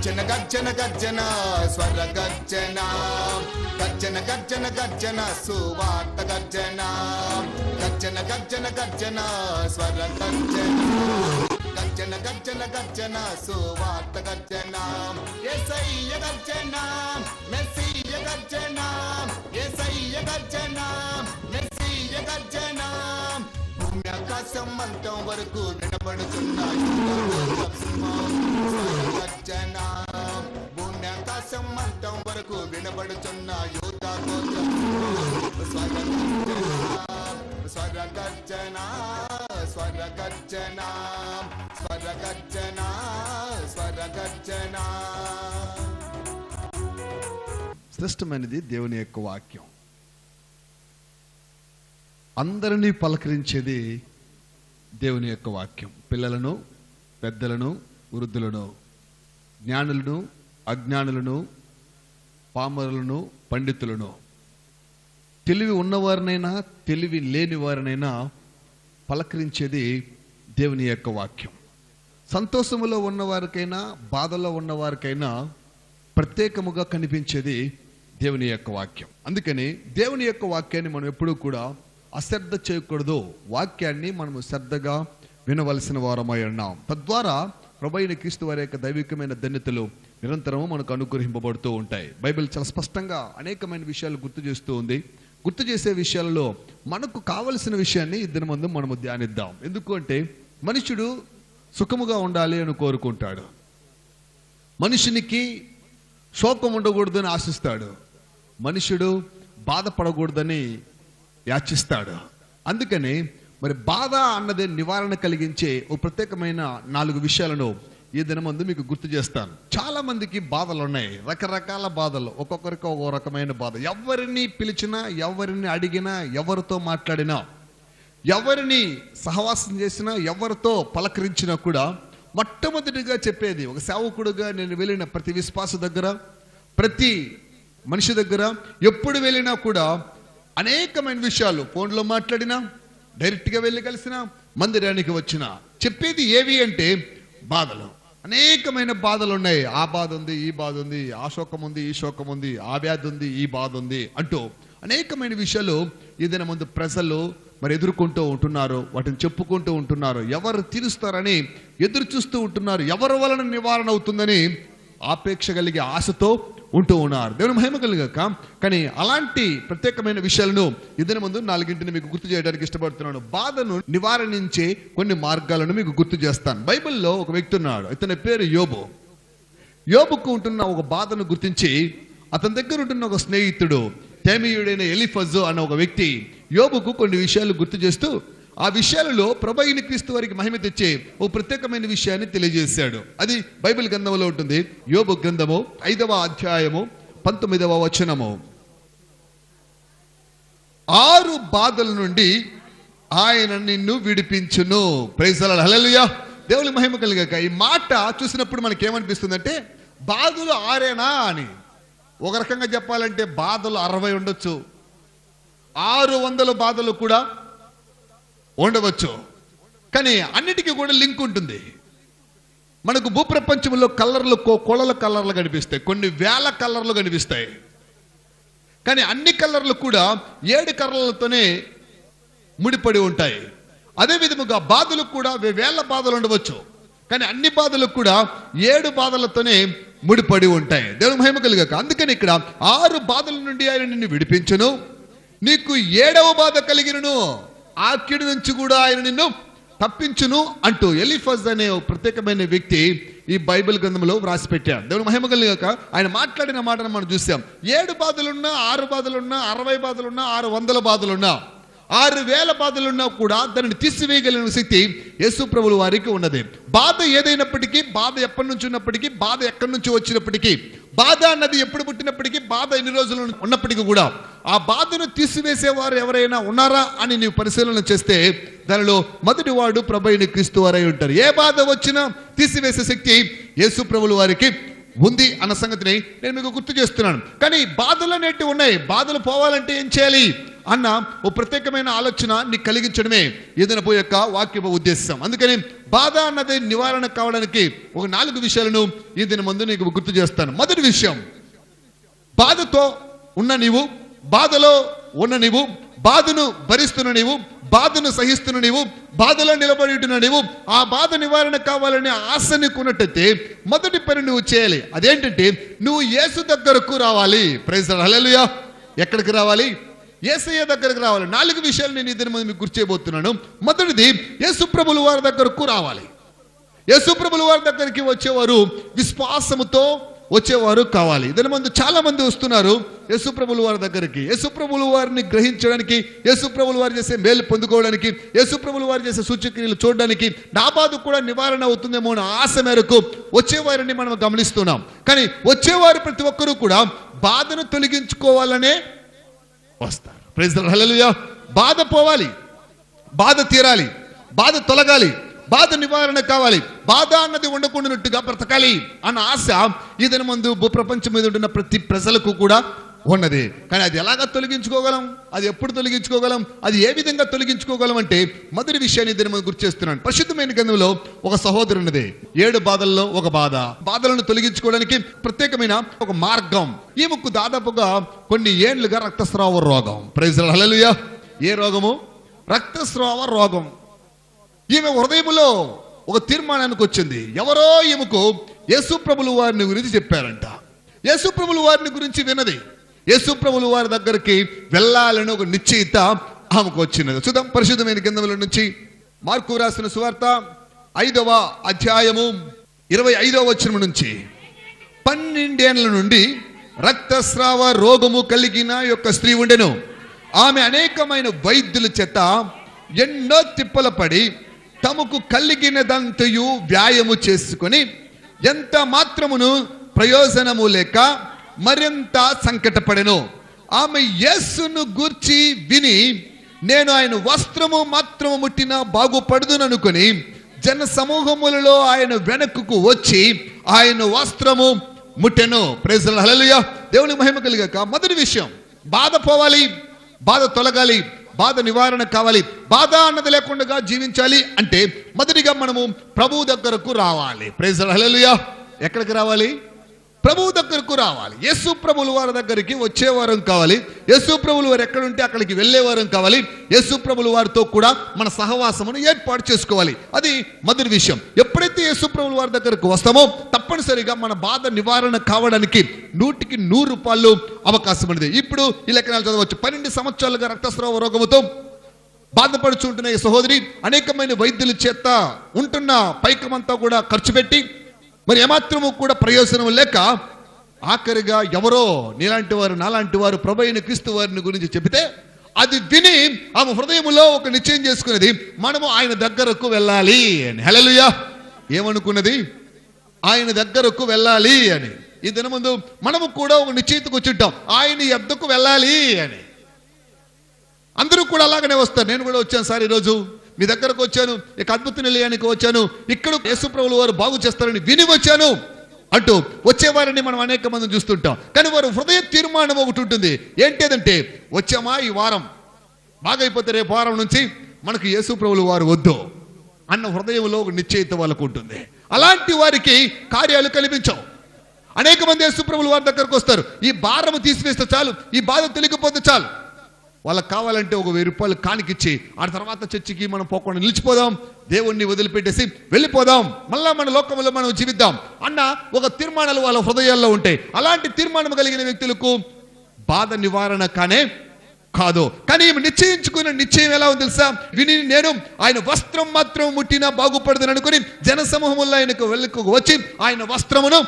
గర్జన గర్జన గర్జన స్వర గర్జన గర్జన గర్జన గర్జన సువార్త గర్జన గర్జన గర్జన గర్జన స్వర గర్జన గర్జన గర్జన గర్జన సువార్త గర్జన యేసయ్య గర్జన మెస్సీయ గర్జన యేసయ్య గర్జన మెస్సీయ గర్జన భూమి ఆకాశం అంతం వరకు వినబడుతున్నాయి గర్జన భూమి ఆకాశం అంతం వరకు వినబడుతున్న యూద స్వర గర్జన స్వర గర్జన స్వర గర్జన స్వర గర్జన. శ్రేష్టమైనది దేవుని యొక్క వాక్యం. అందరినీ పలకరించేది దేవుని యొక్క వాక్యం. పిల్లలను, పెద్దలను, వృద్ధులను, జ్ఞానులను, అజ్ఞానులను, పామరులను, పండితులను, తెలివి ఉన్నవారినైనా తెలివి లేని వారినైనా పలకరించేది దేవుని యొక్క వాక్యం. సంతోషములో ఉన్నవారికైనా బాధలో ఉన్నవారికైనా ప్రత్యేకముగా కనిపించేది దేవుని యొక్క వాక్యం. అందుకని దేవుని యొక్క వాక్యాన్ని మనం ఎప్పుడూ కూడా అశ్రద్ధ చేయకూడదు. వాక్యాన్ని మనము శ్రద్ధగా వినవలసిన వారమై ఉన్నాం. తద్వారా ప్రభువైన క్రీస్తు వారి యొక్క దైవికమైన ధన్యతలు నిరంతరము మనకు అనుగ్రహింపబడుతూ ఉంటాయి. బైబిల్ చాలా స్పష్టంగా అనేకమైన విషయాలు గుర్తు చేస్తూ ఉంది. గుర్తు చేసే విషయాలలో మనకు కావలసిన విషయాన్ని ఇద్దరి ముందు మనము ధ్యానిద్దాం. ఎందుకు అంటే మనుషుడు సుఖముగా ఉండాలి అని కోరుకుంటాడు. మనుషునికి శోకం ఉండకూడదని ఆశిస్తాడు. మనుషుడు బాధపడకూడదని యాచిస్తాడు. అందుకని మరి బాధ అన్నది నివారణ కలిగించే ఓ ప్రత్యేకమైన 4 విషయాలను ఈ దినమందు మీకు గుర్తు చేస్తాను. చాలా మందికి బాధలు ఉన్నాయి, రకరకాల బాధలు, ఒక్కొక్కరికి ఒక్కో రకమైన బాధ. ఎవరిని పిలిచినా, ఎవరిని అడిగినా, ఎవరితో మాట్లాడినా, ఎవరిని సహవాసం చేసినా, ఎవరితో పలకరించినా కూడా మొట్టమొదటిగా చెప్పేది, ఒక సేవకుడుగా నేను వెళ్ళిన ప్రతి విశ్వాస దగ్గర, ప్రతి మనిషి దగ్గర ఎప్పుడు వెళ్ళినా కూడా అనేకమైన విషయాలు, ఫోన్లో మాట్లాడినా, డైరెక్ట్గా వెళ్ళి కలిసినా, మందిరానికి వచ్చినా చెప్పేది ఏవి అంటే బాధలు. అనేకమైన బాధలు ఉన్నాయి. ఆ బాధ ఉంది, ఈ బాధ ఉంది, ఆ శోకం ఉంది, ఈ శోకం ఉంది, ఆ వ్యాధి ఉంది, ఈ బాధ ఉంది అంటూ అనేకమైన విషయాలు ఏదైనా ముందు ప్రజలు మరి ఎదుర్కొంటూ ఉంటున్నారు. వాటిని చెప్పుకుంటూ ఉంటున్నారు. ఎవరు తీరుస్తారని ఎదురు చూస్తూ ఉంటున్నారు. ఎవరి వలన నివారణ అవుతుందని ఆపేక్ష కలిగే ఆశతో ఉంటూ ఉన్నారు. దేవుని మహిమ కలుగాక. కానీ అలాంటి ప్రత్యేకమైన విషయాలను ఇద్దరి ముందు 4 మీకు గుర్తు చేయడానికి ఇష్టపడుతున్నాను. బాధను నివారించే కొన్ని మార్గాలను మీకు గుర్తు చేస్తాను. బైబిల్లో ఒక వ్యక్తి ఉన్నాడు. ఇతని పేరు యోబు. యోబుకు ఉంటున్న ఒక బాధను గుర్తించి అతని దగ్గర ఉంటున్న ఒక స్నేహితుడు తేమీయుడైన ఎలీఫజు అన్న ఒక వ్యక్తి యోబుకు కొన్ని విషయాలు గుర్తు చేస్తూ ఆ విషయాలలో ప్రభువైన క్రీస్తు వారికి మహిమ తెచ్చే ఓ ప్రత్యేకమైన విషయాన్ని తెలియజేశాడు. అది బైబిల్ గ్రంథంలో ఉంటుంది. యోబు గ్రంథము 5వ అధ్యాయము 19వ వచనము. 6 బాధల నుండి ఆయన నిన్ను విడిపించును. Praise the lord, hallelujah. దేవుని మహిమ కలుగాక. ఈ మాట చూసినప్పుడు మనకి ఏమనిపిస్తుందంటే బాధలు 6ఏనా అని. ఒక రకంగా చెప్పాలంటే బాధలు 60 ఉండొచ్చు, 600 బాధలు కూడా ఉండవచ్చు. కానీ అన్నిటికీ కూడా లింక్ ఉంటుంది. మనకు భూప్రపంచంలో కలర్లు కొలల కలర్లు కనిపిస్తాయి, కొన్ని వేల కలర్లు కనిపిస్తాయి. కానీ అన్ని కలర్లు కూడా 7 కలర్లతోనే ముడిపడి ఉంటాయి. అదే విధముగా బాధలు కూడా వేల బాధలు ఉండవచ్చు. కానీ అన్ని బాధలు కూడా 7 బాధలతోనే ముడిపడి ఉంటాయి. దేవుని మహిమ కలుగాక. అందుకని ఇక్కడ 6 బాధల నుండి ఆయన నిన్ను విడిపించును, నీకు 7వ బాధ కలిగినను, ఆ కీడు నుంచి కూడా ఆయన నిన్ను తప్పించును అంటూ ఎలీఫజ్ అనే ప్రత్యేకమైన వ్యక్తి ఈ బైబిల్ గ్రంథంలో వ్రాసి పెట్టాడు. దేవుని మహిమ కలుగాక. ఆయన మాట్లాడిన మాటను మనం చూసాం. 7 బాధలున్నా, 6 బాధలున్నా, 60 బాధలున్నా, 600 బాధలున్నా, 6000 బాధలున్నా కూడా దానిని తీసివేయగలిగిన శక్తి యేసు ప్రభువు వారికి ఉన్నది. బాధ ఏదైనప్పటికీ, బాధ ఎప్పటి నుంచి ఉన్నప్పటికీ, బాధ ఎక్కడి నుంచి వచ్చినప్పటికీ, బాధ అన్నది ఎప్పుడు పుట్టినప్పటికీ, బాధ ఎన్ని రోజులు ఉన్నప్పటికీ కూడా ఆ బాధను తీసివేసేవారు ఎవరైనా ఉన్నారా అని నీవు పరిశీలన చేస్తే దానిలో మొదటి వాడు ప్రభువైన క్రీస్తు వారై ఉంటారు. ఏ బాధ వచ్చినా తీసివేసే శక్తి యేసు ప్రభువు వారికి ఉంది అన్న సంగతిని నేను మీకు గుర్తు చేస్తున్నాను. కానీ బాధలు అనేటివి ఉన్నాయి. బాధలు పోవాలంటే ఏం చేయాలి? అన్న ఓ ప్రత్యేకమైన ఆలోచన నీకు కలిగించడమే ఏదైనా యొక్క వాక్య ఉద్దేశం. అందుకని బాధ అన్నది నివారణ కావడానికి ఒక 4 విషయాలను ఈ దిన ముందు నీకు గుర్తు చేస్తాను. మొదటి విషయం, బాధతో ఉన్న నీవు, బాధలో ఉన్న నీవు, బాధను భరిస్తున్న నీవు, బాధను సహిస్తున్న నీవు, బాధలో నిలబడి ఉంటున్న నీవు, ఆ బాధ నివారణ కావాలనే ఆశ నీకున్నట్టయితే మొదటి పని నువ్వు చేయాలి. అదేంటంటే నువ్వు యేసు దగ్గరకు రావాలి. ప్రైజ్ లార్డ్, హల్లెలూయా. ఎక్కడికి రావాలి? యేసయ్య దగ్గరకు రావాలి. 4 విషయాలు నేను ఇద్దరి మంది మీకు గుర్తు చేయబోతున్నాను. మొదటిది, యేసు ప్రభుల వారి దగ్గరకు రావాలి. యేసు ప్రభుల వారి దగ్గరికి వచ్చేవారు విశ్వాసముతో వచ్చేవారు కావాలి. ఇద్దరి మంది చాలా మంది వస్తున్నారు యేసు ప్రభుల వారి దగ్గరికి. యేసు ప్రభుల వారిని గ్రహించడానికి, యేసు ప్రభుల వారు చేసే మేలు పొందుకోవడానికి, యేసు ప్రభుల వారు చేసే సూచక్రియలు చూడడానికి, నా బాధ కూడా నివారణ అవుతుందేమో అనే ఆశ మేరకు వచ్చేవారిని మనం గమనిస్తున్నాం. కానీ వచ్చేవారు ప్రతి ఒక్కరూ కూడా బాధను తొలగించుకోవాలనే వస్తారు. ప్రైజ్ ది లార్డ్, హల్లెలూయా. బాధ పోవాలి, బాధ తీరాలి, బాధ తొలగాలి, బాధ నివారణ కావాలి, బాధ అన్నది ఉండకుండానట్టుగా బ్రతకాలి అన్న ఆశ ఈ దిన ముందు భూప్రపంచం మీద ఉంటున్న ప్రతి ప్రజలకు కూడా ఉన్నది. కానీ అది ఎలాగా తొలగించుకోగలం? అది ఎప్పుడు తొలగించుకోగలం? అది ఏ విధంగా తొలగించుకోగలం అంటే మొదటి విషయాన్ని దీని మనం గుర్తు చేస్తున్నాను. పరిశుద్ధమైన గ్రంథంలో ఒక సహోదరు ఉన్నది. 7 బాధల్లో ఒక బాధ. బాధలను తొలగించుకోవడానికి ప్రత్యేకమైన ఒక మార్గం. ఈమెకు దాదాపుగా కొన్ని ఏళ్లుగా రక్తస్రావ రోగం. ప్రైజ్ ది లార్డ్, హల్లెలూయా. ఏ రోగము? రక్తస్రావ రోగం. ఈమె హృదయంలో ఒక తీర్మానానికి వచ్చింది. ఎవరో ఈమెకు యేసు ప్రభుల వారిని గురించి చెప్పారంట. యేసు ప్రభుల వారిని గురించి విన్నది. యేసు ప్రభుల వారి దగ్గరికి వెళ్ళాలని ఒక నిశ్చయిత ఆమెకు వచ్చినది. చూద్దాం పరిశుద్ధమైన గ్రంథముల నుంచి మార్కు రాసిన సువార్త 5వ అధ్యాయము 25వ వచనం నుంచి. 12 ఏళ్ల నుండి రక్తస్రావ రోగము కలిగిన యొక్క స్త్రీ ఉండెను. ఆమె అనేకమైన వైద్యుల చేత ఎన్నో తిప్పల పడి తమకు కలిగినదంతయు వ్యాయము చేసుకొని ఎంత మాత్రమును ప్రయోజనము లేక మరింత సంకటపడెను. ఆమె యేసును గూర్చి విని, నేను ఆయన వస్త్రము మాత్రము ముట్టినా బాగుపడుదుననుకొని జన సమూహములలో ఆయన వెనకకు వచ్చి ఆయన వస్త్రము ముట్టెను. Praise the lord, hallelujah. దేవుని మహిమ కలిగాక మొదటి విషయం, బాధ పోవాలి, బాధ తొలగాలి, బాధ నివారణ కావాలి, బాధ అన్నది లేకుండా జీవించాలి అంటే మొదటిగా మనము ప్రభు దగ్గరకు రావాలి. ప్రైజ్ ది లార్డ్, హల్లెలూయా. ఎక్కడికి రావాలి? ప్రభువు దగ్గరకు రావాలి. యేసు ప్రభుల వారి దగ్గరికి వచ్చేవారం కావాలి. యేసు ప్రభుల వారు ఎక్కడుంటే అక్కడికి వెళ్ళేవారం కావాలి. యేసు ప్రభుల వారితో కూడా మన సహవాసమును ఏర్పాటు చేసుకోవాలి. అది మొదటి విషయం. ఎప్పుడైతే యేసు ప్రభుల వారి దగ్గరకు వస్తామో తప్పనిసరిగా మన బాధ నివారణ కావడానికి 100కి 100 అవకాశం ఉంది. ఇప్పుడు ఈ లెక్కనాలు చదవచ్చు. 12 సంవత్సరాలుగా రక్తస్రావ రోగముతో బాధపడుచుంటున్న ఈ సహోదరి అనేకమైన వైద్యుల చేత ఉంటున్న పైకమంతా కూడా ఖర్చు పెట్టి మరి ఏమాత్రము కూడా ప్రయోజనం లేక ఆఖరిగా ఎవరో నీలాంటి వారు నాలాంటి వారు ప్రభు అయిన క్రీస్తు వారిని గురించి చెబితే అది విని ఆమె హృదయంలో ఒక నిశ్చయం చేసుకున్నది, మనము ఆయన దగ్గరకు వెళ్ళాలి అని. హల్లెలూయా. ఏమనుకున్నది? ఆయన దగ్గరకు వెళ్ళాలి అని. ఈ దినముందు మనము కూడా ఒక నిశ్చయితకు వచ్చింటాం, ఆయన యొద్దకు వెళ్ళాలి అని. అందరూ కూడా అలాగనే వస్తారు. నేను కూడా వచ్చాను సార్, ఈరోజు మీ దగ్గరకు వచ్చాను, ఇక అద్భుత నిలయానికి వచ్చాను, ఇక్కడ యేసు ప్రభుల వారు బాగు చేస్తారని విని వచ్చాను అంటూ వచ్చేవారిని మనం అనేక మందిని చూస్తుంటాం. కానీ వారు హృదయ తీర్మానం ఒకటి ఉంటుంది. ఏంటంటే వచ్చామా ఈ వారం బాగైపోతే రేపు వారం నుంచి మనకు యేసు ప్రభుల వారు వద్దు అన్న హృదయంలో ఒక నిశ్చయిత వాళ్ళకు ఉంటుంది. అలాంటి వారికి కార్యాలు కనిపించవు. అనేక మంది యేసు ప్రభుల వారి దగ్గరకు వస్తారు, ఈ భారము తీసివేస్తే చాలు, ఈ బాధ తొలగిపోతే చాలు. వాళ్ళకి కావాలంటే ఒక 1000 రూపాయలు కానికిచ్చి ఆ తర్వాత చర్చికి మనం పోకుండా నిలిచిపోదాం, దేవుణ్ణి వదిలిపెట్టేసి వెళ్ళిపోదాం, మళ్ళా మన లోకంలో మనం జీవిద్దాం అన్న ఒక తీర్మానాలు వాళ్ళ హృదయాల్లో ఉంటాయి. అలాంటి తీర్మానం కలిగిన వ్యక్తులకు బాధ నివారణ కాదు. కానీ నిశ్చయించుకున్న నిశ్చయం ఎలా ఉంది తెలుసా? విని నేను ఆయన వస్త్రం మాత్రం ముట్టినా బాగుపడదని అనుకుని జనసమూహంలో ఆయనకు వెళ్ళకు వచ్చి ఆయన వస్త్రమును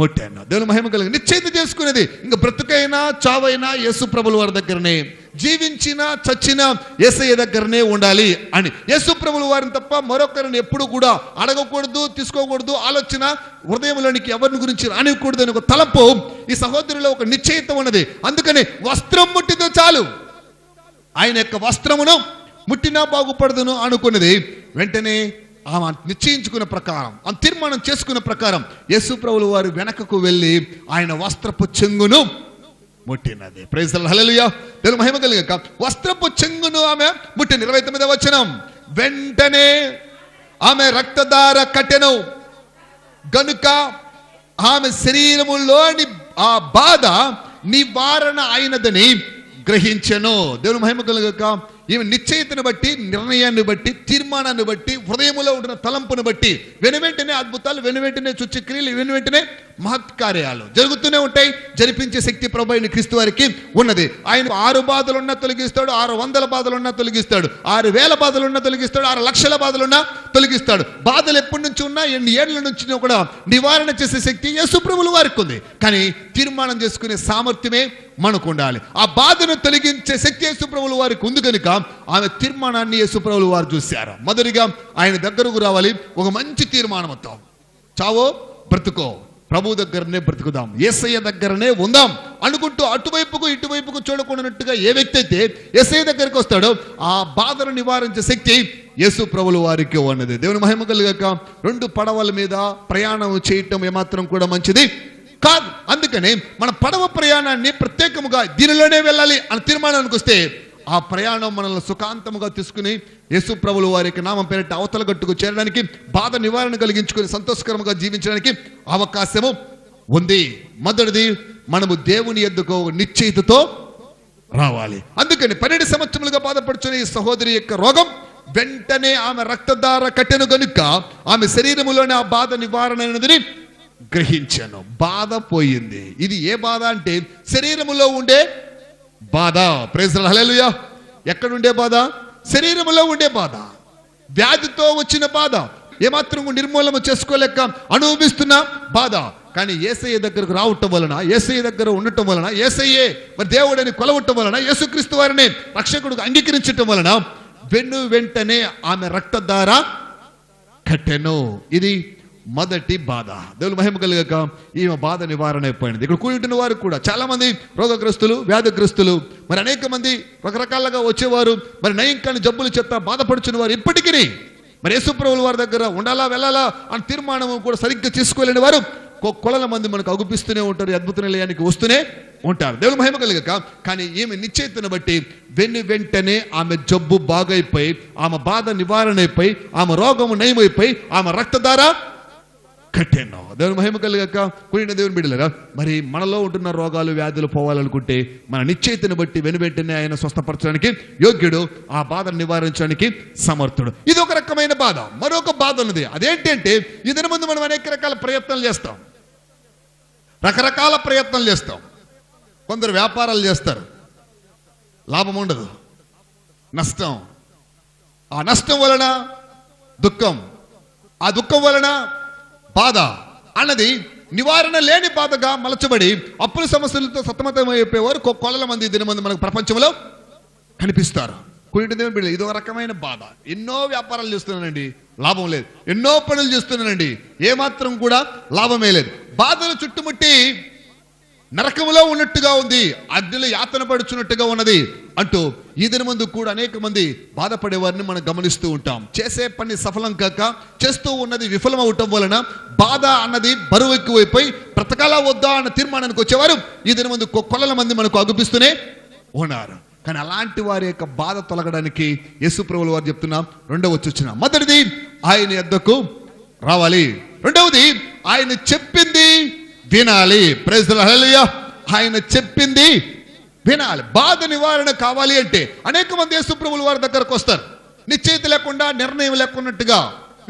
ముట్టాను. దేవుని మహిమ కలిగి నిశ్చయిత చేసుకునేది ఇంకా బ్రతుకైనా చావైనా యేసు ప్రభుల వారి దగ్గరనే, జీవించినా చచ్చినా యేసయ్య దగ్గరనే ఉండాలి అని. యేసు ప్రభుల వారిని తప్ప మరొకరిని ఎప్పుడు కూడా అడగకూడదు, తీసుకోకూడదు, ఆలోచన హృదయంలోనికి ఎవరిని గురించి రానివ్వకూడదు అని ఒక తలంపు ఈ సహోదరులో ఒక నిశ్చయిత ఉన్నది. అందుకని వస్త్రం ముట్టితో చాలు, ఆయన యొక్క వస్త్రమును ముట్టినా బాగుపడదును అనుకున్నది. వెంటనే ఆమె నిశ్చయించుకున్న ప్రకారం, ఆ తీర్మానం చేసుకున్న ప్రకారం యేసు ప్రభుల వారు వెనకకు వెళ్ళి ఆయన వస్త్రపు చెంగును ముట్టినది. Praise the lord. హల్లెలూయా. దేవుని మహిమ కలుగాక. వస్త్రపు చెంగును ఆమె ముట్టింది. 29వ వచనం, వెంటనే ఆమె రక్తధార కట్టెను గనుక ఆమె శరీరములోని ఆ బాధ నివారణ అయినదని గ్రహించెను. దేవుని మహిమ కలుగాక. ఈమె నిశ్చయితను బట్టి, నిర్ణయాన్ని బట్టి, తీర్మానాన్ని బట్టి, హృదయములో ఉంటున్న తలంపును బట్టి వెనువెంటనే అద్భుతాలు, వెనువెంటనే సూచక్రియలు, వెనువెంటనే మహత్కార్యాలు జరుగుతూనే ఉంటాయి. జరిపించే శక్తి ప్రభు అయిన క్రీస్తు వారికి ఉన్నది. ఆయన 6 బాధలున్నా తొలగిస్తాడు, 600 బాధలున్నా తొలగిస్తాడు, 6000 బాధలున్నా తొలగిస్తాడు, 6 లక్షల బాధలున్నా తొలగిస్తాడు. బాధలు ఎప్పటి నుంచి ఉన్నా, ఎన్ని ఏళ్ల నుంచి కూడా నివారణ చేసే శక్తి యేసు ప్రభువుల వారికి ఉంది. కానీ తీర్మానం చేసుకునే సామర్థ్యమే మనకు ఉండాలి. ఆ బాధను తొలగించే శక్తి యేసు ప్రభువుల వారికి ఉంది కనుక ఆమె తీర్మానాన్ని యేసు ప్రభువుల వారు చూశారు. మొదటిగా ఆయన దగ్గరకు రావాలి ఒక మంచి తీర్మానంతో. చావో బ్రతుకో, ప్రభు దగ్గరనే బ్రతుకుదాం, యేసయ్య దగ్గరనే ఉందాం అనుకుంటూ అటువైపుకు ఇటువైపుకు చూడకుండానట్టుగా ఏ వ్యక్తి అయితే యేసయ్య దగ్గరికి వస్తాడో ఆ బాధను నివారించే శక్తి యేసు ప్రభువుల వారికి ఉన్నది. దేవుని మహిమ కలుగాక. 2 పడవల మీద ప్రయాణం చేయటం ఏమాత్రం కూడా మంచిది కాదు. అందుకని మన పడవ ప్రయాణాన్ని ప్రత్యేకముగా దీనిలోనే వెళ్ళాలి అని తీర్మానానికి వస్తే ఆ ప్రయాణం మనల్ని సుఖాంతముగా తీసుకుని యేసు ప్రభువుల వారికి నామం పేరిట అవతల గట్టుకు చేరడానికి, బాధ నివారణ కలిగించుకుని సంతోషకరంగా జీవించడానికి అవకాశము ఉంది. మొదటిది, మనము దేవుని యొద్దకు నిశ్చయితతో రావాలి. అందుకని 12 సంవత్సరములుగా బాధపడుచున్న ఈ సహోదరి యొక్క రోగం వెంటనే ఆమె రక్తధార కట్టెను గనుక ఆమె శరీరములోని ఆ బాధ నివారణ అయినదని గ్రహించాను. బాధ పోయింది. ఇది ఏ బాధ అంటే శరీరములో ఉండే బాధ. Praise the lord. హల్లెలూయా. ఎక్కడుండే బాధ? శరీరములో ఉండే బాధ, వ్యాధితో వచ్చిన బాధ, ఏమాత్రం నిర్మూలన చేసుకోలేక అనుభవిస్తున్న బాధ. కానీ యేసయ్య దగ్గరకు రావటం వలన, యేసయ్య దగ్గర ఉండటం వలన, యేసయ్యే మరి దేవుడని కొలవటం వలన, యేసుక్రీస్తు వారిని రక్షకుడిగా అంగీకరించటం వలన వెంటనే ఆమె రక్తధార కట్టెను. ఇది మొదటి బాధ. దేవుని మహిమ కలుగాక. ఈమె బాధ నివారణ అయిపోయింది. ఇక్కడ కూడిన వారు కూడా చాలా మంది రోగగ్రస్తులు, వ్యాధిగ్రస్తులు, మరి అనేక మంది రకరకాలుగా వచ్చేవారు, మరి నయం కాని జబ్బులు చెత్త బాధపడుచున్న వారు ఇప్పటికీ మరి యేసు ప్రభువుల వారి దగ్గర ఉండాలా వెళ్ళాలా అని తీర్మానం కూడా సరిగ్గా తీసుకోలేని వారు కొలల మంది మనకు అగుపిస్తూనే ఉంటారు, అద్భుత నిలయానికి వస్తూనే ఉంటారు. దేవుని మహిమ కలుగాక. కానీ ఈమె నిశ్చయితను బట్టి వెంటనే ఆమె జబ్బు బాగైపోయి, ఆమె బాధ నివారణ అయిపోయి, ఆమె రోగము నయమైపోయి, ఆమె రక్తధార కట్టెను. దేవుని మహిమ కలుగాక. కూడిన దేవుని బిడ్డలారా, మరి మనలో ఉంటున్న రోగాలు, వ్యాధులు పోవాలనుకుంటే మన నిశ్చయితను బట్టి వెంటనే ఆయన స్వస్థపరచడానికి యోగ్యుడు, ఆ బాధను నివారించడానికి సమర్థుడు. ఇది ఒక రకమైన బాధ. మరొక బాధ ఉన్నది. అదేంటి అంటే ఈ దిన ముందు మనం అనేక రకాల ప్రయత్నాలు చేస్తాం, రకరకాల ప్రయత్నాలు చేస్తాం. కొందరు వ్యాపారాలు చేస్తారు, లాభం ఉండదు, నష్టం. ఆ నష్టం వలన దుఃఖం, ఆ దుఃఖం వలన బాధ అన్నది నివారణ లేని బాధగా మలచబడి అప్పుల సమస్యలతో సతమతమైపోయేవారు కొలల మంది దినమంది మనకు ప్రపంచంలో కనిపిస్తారు. కొన్ని దేవుని బిడ్డలు, ఇది ఒక రకమైన బాధ. ఎన్నో వ్యాపారాలు చేస్తున్నానండి, లాభం లేదు. ఎన్నో పనులు చేస్తున్నానండి, ఏమాత్రం కూడా లాభమే లేదు. బాధలు చుట్టుముట్టి నరకములో ఉన్నట్టుగా ఉంది, అగ్నిలో యాతన పడుచున్నట్టుగా ఉన్నది అంటూ ఈ దిన ముందు కూడా అనేక మంది బాధపడే వారిని మనం గమనిస్తూ ఉంటాం. చేసే పని సఫలం కాక చేస్తూ ఉన్నది విఫలం అవటం వలన బాధ అన్నది బరువు ఎక్కువైపోయి బ్రతకాలా వద్దా అన్న తీర్మానానికి వచ్చేవారు ఈ దిన ముందు కొలల మంది మనకు అగుపిస్తూనే ఉన్నారు. కానీ అలాంటి వారి యొక్క బాధ తొలగడానికి యేసు ప్రభువుల వారు చెప్తున్నా 2వ వచనం, మొదటిది ఆయన యొద్దకు రావాలి, 2వది ఆయన చెప్పింది వినాలి. Praise the lord. హల్లెలూయా. ఆయన చెప్పింది వినాలి. బాధ నివారణ కావాలి అంటే అనేక మంది యేసు ప్రభువుల వారి దగ్గరకు వస్తారు, నిశ్చయిత లేకుండా, నిర్ణయం లేకున్నట్టుగా,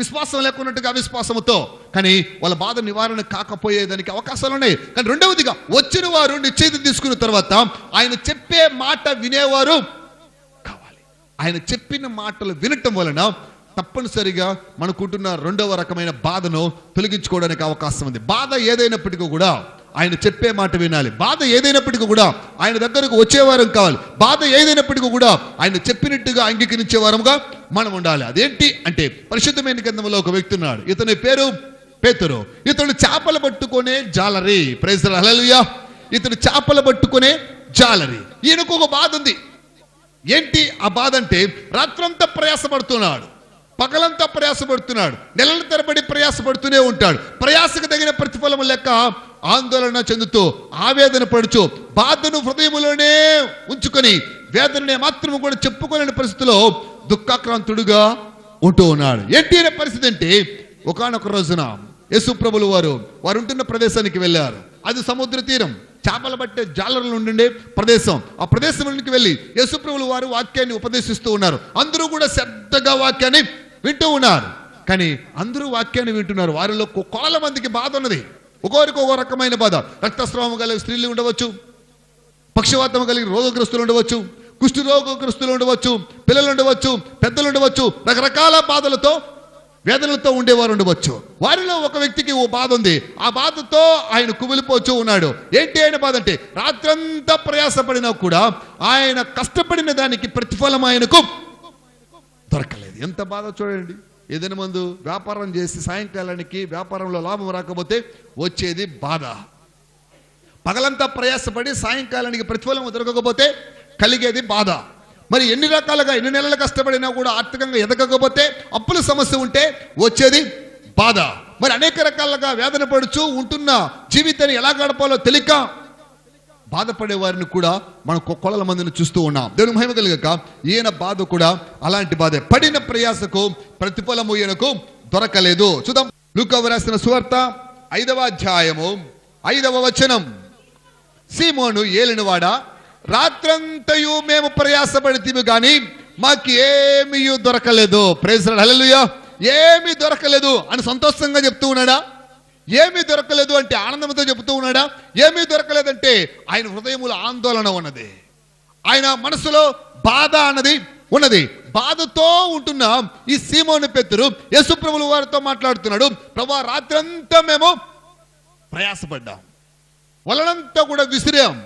విశ్వాసం లేకున్నట్టుగా, అవిశ్వాసంతో. కానీ వాళ్ళ బాధ నివారణ కాకపోయేదానికి అవకాశాలు ఉన్నాయి. కానీ 2వదిగా వచ్చిన వారు నిశ్చయిత తీసుకున్న తర్వాత ఆయన చెప్పే మాట వినేవారు కావాలి. ఆయన చెప్పిన మాటలు వినటం వలన తప్పనిసరిగా మనకుంటున్న 2వ రకమైన బాధను తొలగించుకోవడానికి అవకాశం ఉంది. బాధ ఏదైనప్పటికీ కూడా ఆయన చెప్పే మాట వినాలి. బాధ ఏదైనప్పటికీ కూడా ఆయన దగ్గరకు వచ్చేవారం కావాలి. బాధ ఏదైనప్పటికీ కూడా ఆయన చెప్పినట్టుగా అంగీకరించేవారముగా మనం ఉండాలి. అదేంటి అంటే పరిశుద్ధమైన గ్రంథంలో ఒక వ్యక్తి ఉన్నాడు, ఇతని పేరు పేతురు. ఇతడు చేపలు పట్టుకునే జాలరి. Praise the lord. హల్లెలూయా. ఇతడు చేపలు పట్టుకునే జాలరి. ఈయనకు ఒక బాధ ఉంది. ఏంటి ఆ బాధ అంటే రాత్రంతా ప్రయాసపడుతున్నాడు, పగలంతా ప్రయాసపడుతున్నాడు, నెలల తరబడి ప్రయాసపడుతూనే ఉంటాడు. ప్రయాసకు తగిన ప్రతిఫలం లేక ఆందోళన చెందుతూ ఆవేదన పడుచు బాధను హృదయంలోనే ఉంచుకొని వేదననే మాత్రం కూడా చెప్పుకోలేని పరిస్థితిలో దుఃఖాక్రాంతుడుగా ఉంటూ ఉన్నాడు. ఏంటి అనే పరిస్థితి అంటే, ఒకానొక రోజున యేసు ప్రభులు వారు ఉంటున్న ప్రదేశానికి వెళ్ళారు. అది సముద్ర తీరం, చేపలు పట్టే జాలర్లు ఉండే ప్రదేశం. ఆ ప్రదేశంలోకి వెళ్ళి యేసు ప్రభులు వారు వాక్యాన్ని ఉపదేశిస్తూ ఉన్నారు. అందరూ కూడా శ్రద్ధగా వాక్యాన్ని వింటూ ఉన్నారు. కానీ అందరూ వాక్యాన్ని వింటున్నారు, వారిలో కోట్ల మందికి బాధ ఉన్నది. ఒక్కొరికి ఒక్కో రకమైన బాధ. రక్తస్రావం కలిగిన స్త్రీలు ఉండవచ్చు, పక్షవాతం కలిగిన రోగగ్రస్తులు ఉండవచ్చు, కుష్ఠ రోగగ్రస్తులు ఉండవచ్చు, పిల్లలు ఉండవచ్చు, పెద్దలు ఉండవచ్చు, రకరకాల బాధలతో వేదనలతో ఉండేవారు ఉండవచ్చు. వారిలో ఒక వ్యక్తికి ఓ బాధ ఉంది. ఆ బాధతో ఆయన కుమిలిపోతూ ఉన్నాడు. ఏంటి ఆయన బాధ అంటే, రాత్రంతా ప్రయాసపడినా కూడా ఆయన కష్టపడిన దానికి ప్రతిఫలం ఆయనకు దొరకలేదు. ఎంత బాధ చూడండి. ఏదైనా ముందు వ్యాపారం చేసి సాయంకాలానికి వ్యాపారంలో లాభం రాకపోతే వచ్చేది బాధ. పగలంతా ప్రయాసపడి సాయంకాలానికి ప్రతిఫలం దొరకకపోతే కలిగేది బాధ. మరి ఎన్ని రకాలుగా ఎన్ని నెలలు కష్టపడినా కూడా ఆర్థికంగా ఎదగకపోతే, అప్పుల సమస్య ఉంటే వచ్చేది బాధ. మరి అనేక రకాలుగా వేదన పడుచు ఉంటున్న జీవితాన్ని ఎలా గడపాలో తెలియక బాధపడే వారిని కూడా మనం కొలల మందిని చూస్తూ ఉన్నాం. దేవుని మహిమ కలుగక ఈయన బాధ కూడా అలాంటి బాధే. పడిన ప్రయాసకు ప్రతిఫలము ఈయనకు దొరకలేదు. చూద్దాం, లూకా రాసిన సువార్త 5వ అధ్యాయము 5వ వచనం. సీమోను ఏలినవాడా, రాత్రంతయు మేము ప్రయాసపడితేమి గాని మాకు ఏమీ దొరకలేదు. ప్రైజ్ లార్డ్, హల్లెలూయా. ఏమీ దొరకలేదు అని సంతోషంగా చెప్తూ ఉన్నాడా? ఏమీ దొరకలేదు అంటే ఆనందంతో చెబుతూ ఉన్నాడా? ఏమీ దొరకలేదంటే ఆయన హృదయములో ఆందోళన ఉన్నది, ఆయన మనసులో బాధ అన్నది ఉన్నది. బాధతో ఉంటున్న ఈ సీమోను పేతురు యేసు ప్రభువు వారితో మాట్లాడుతున్నాడు. ప్రభువా, రాత్రంతా మేము ప్రయాసపడ్డాం, వలనంతా కూడా విసిరాం,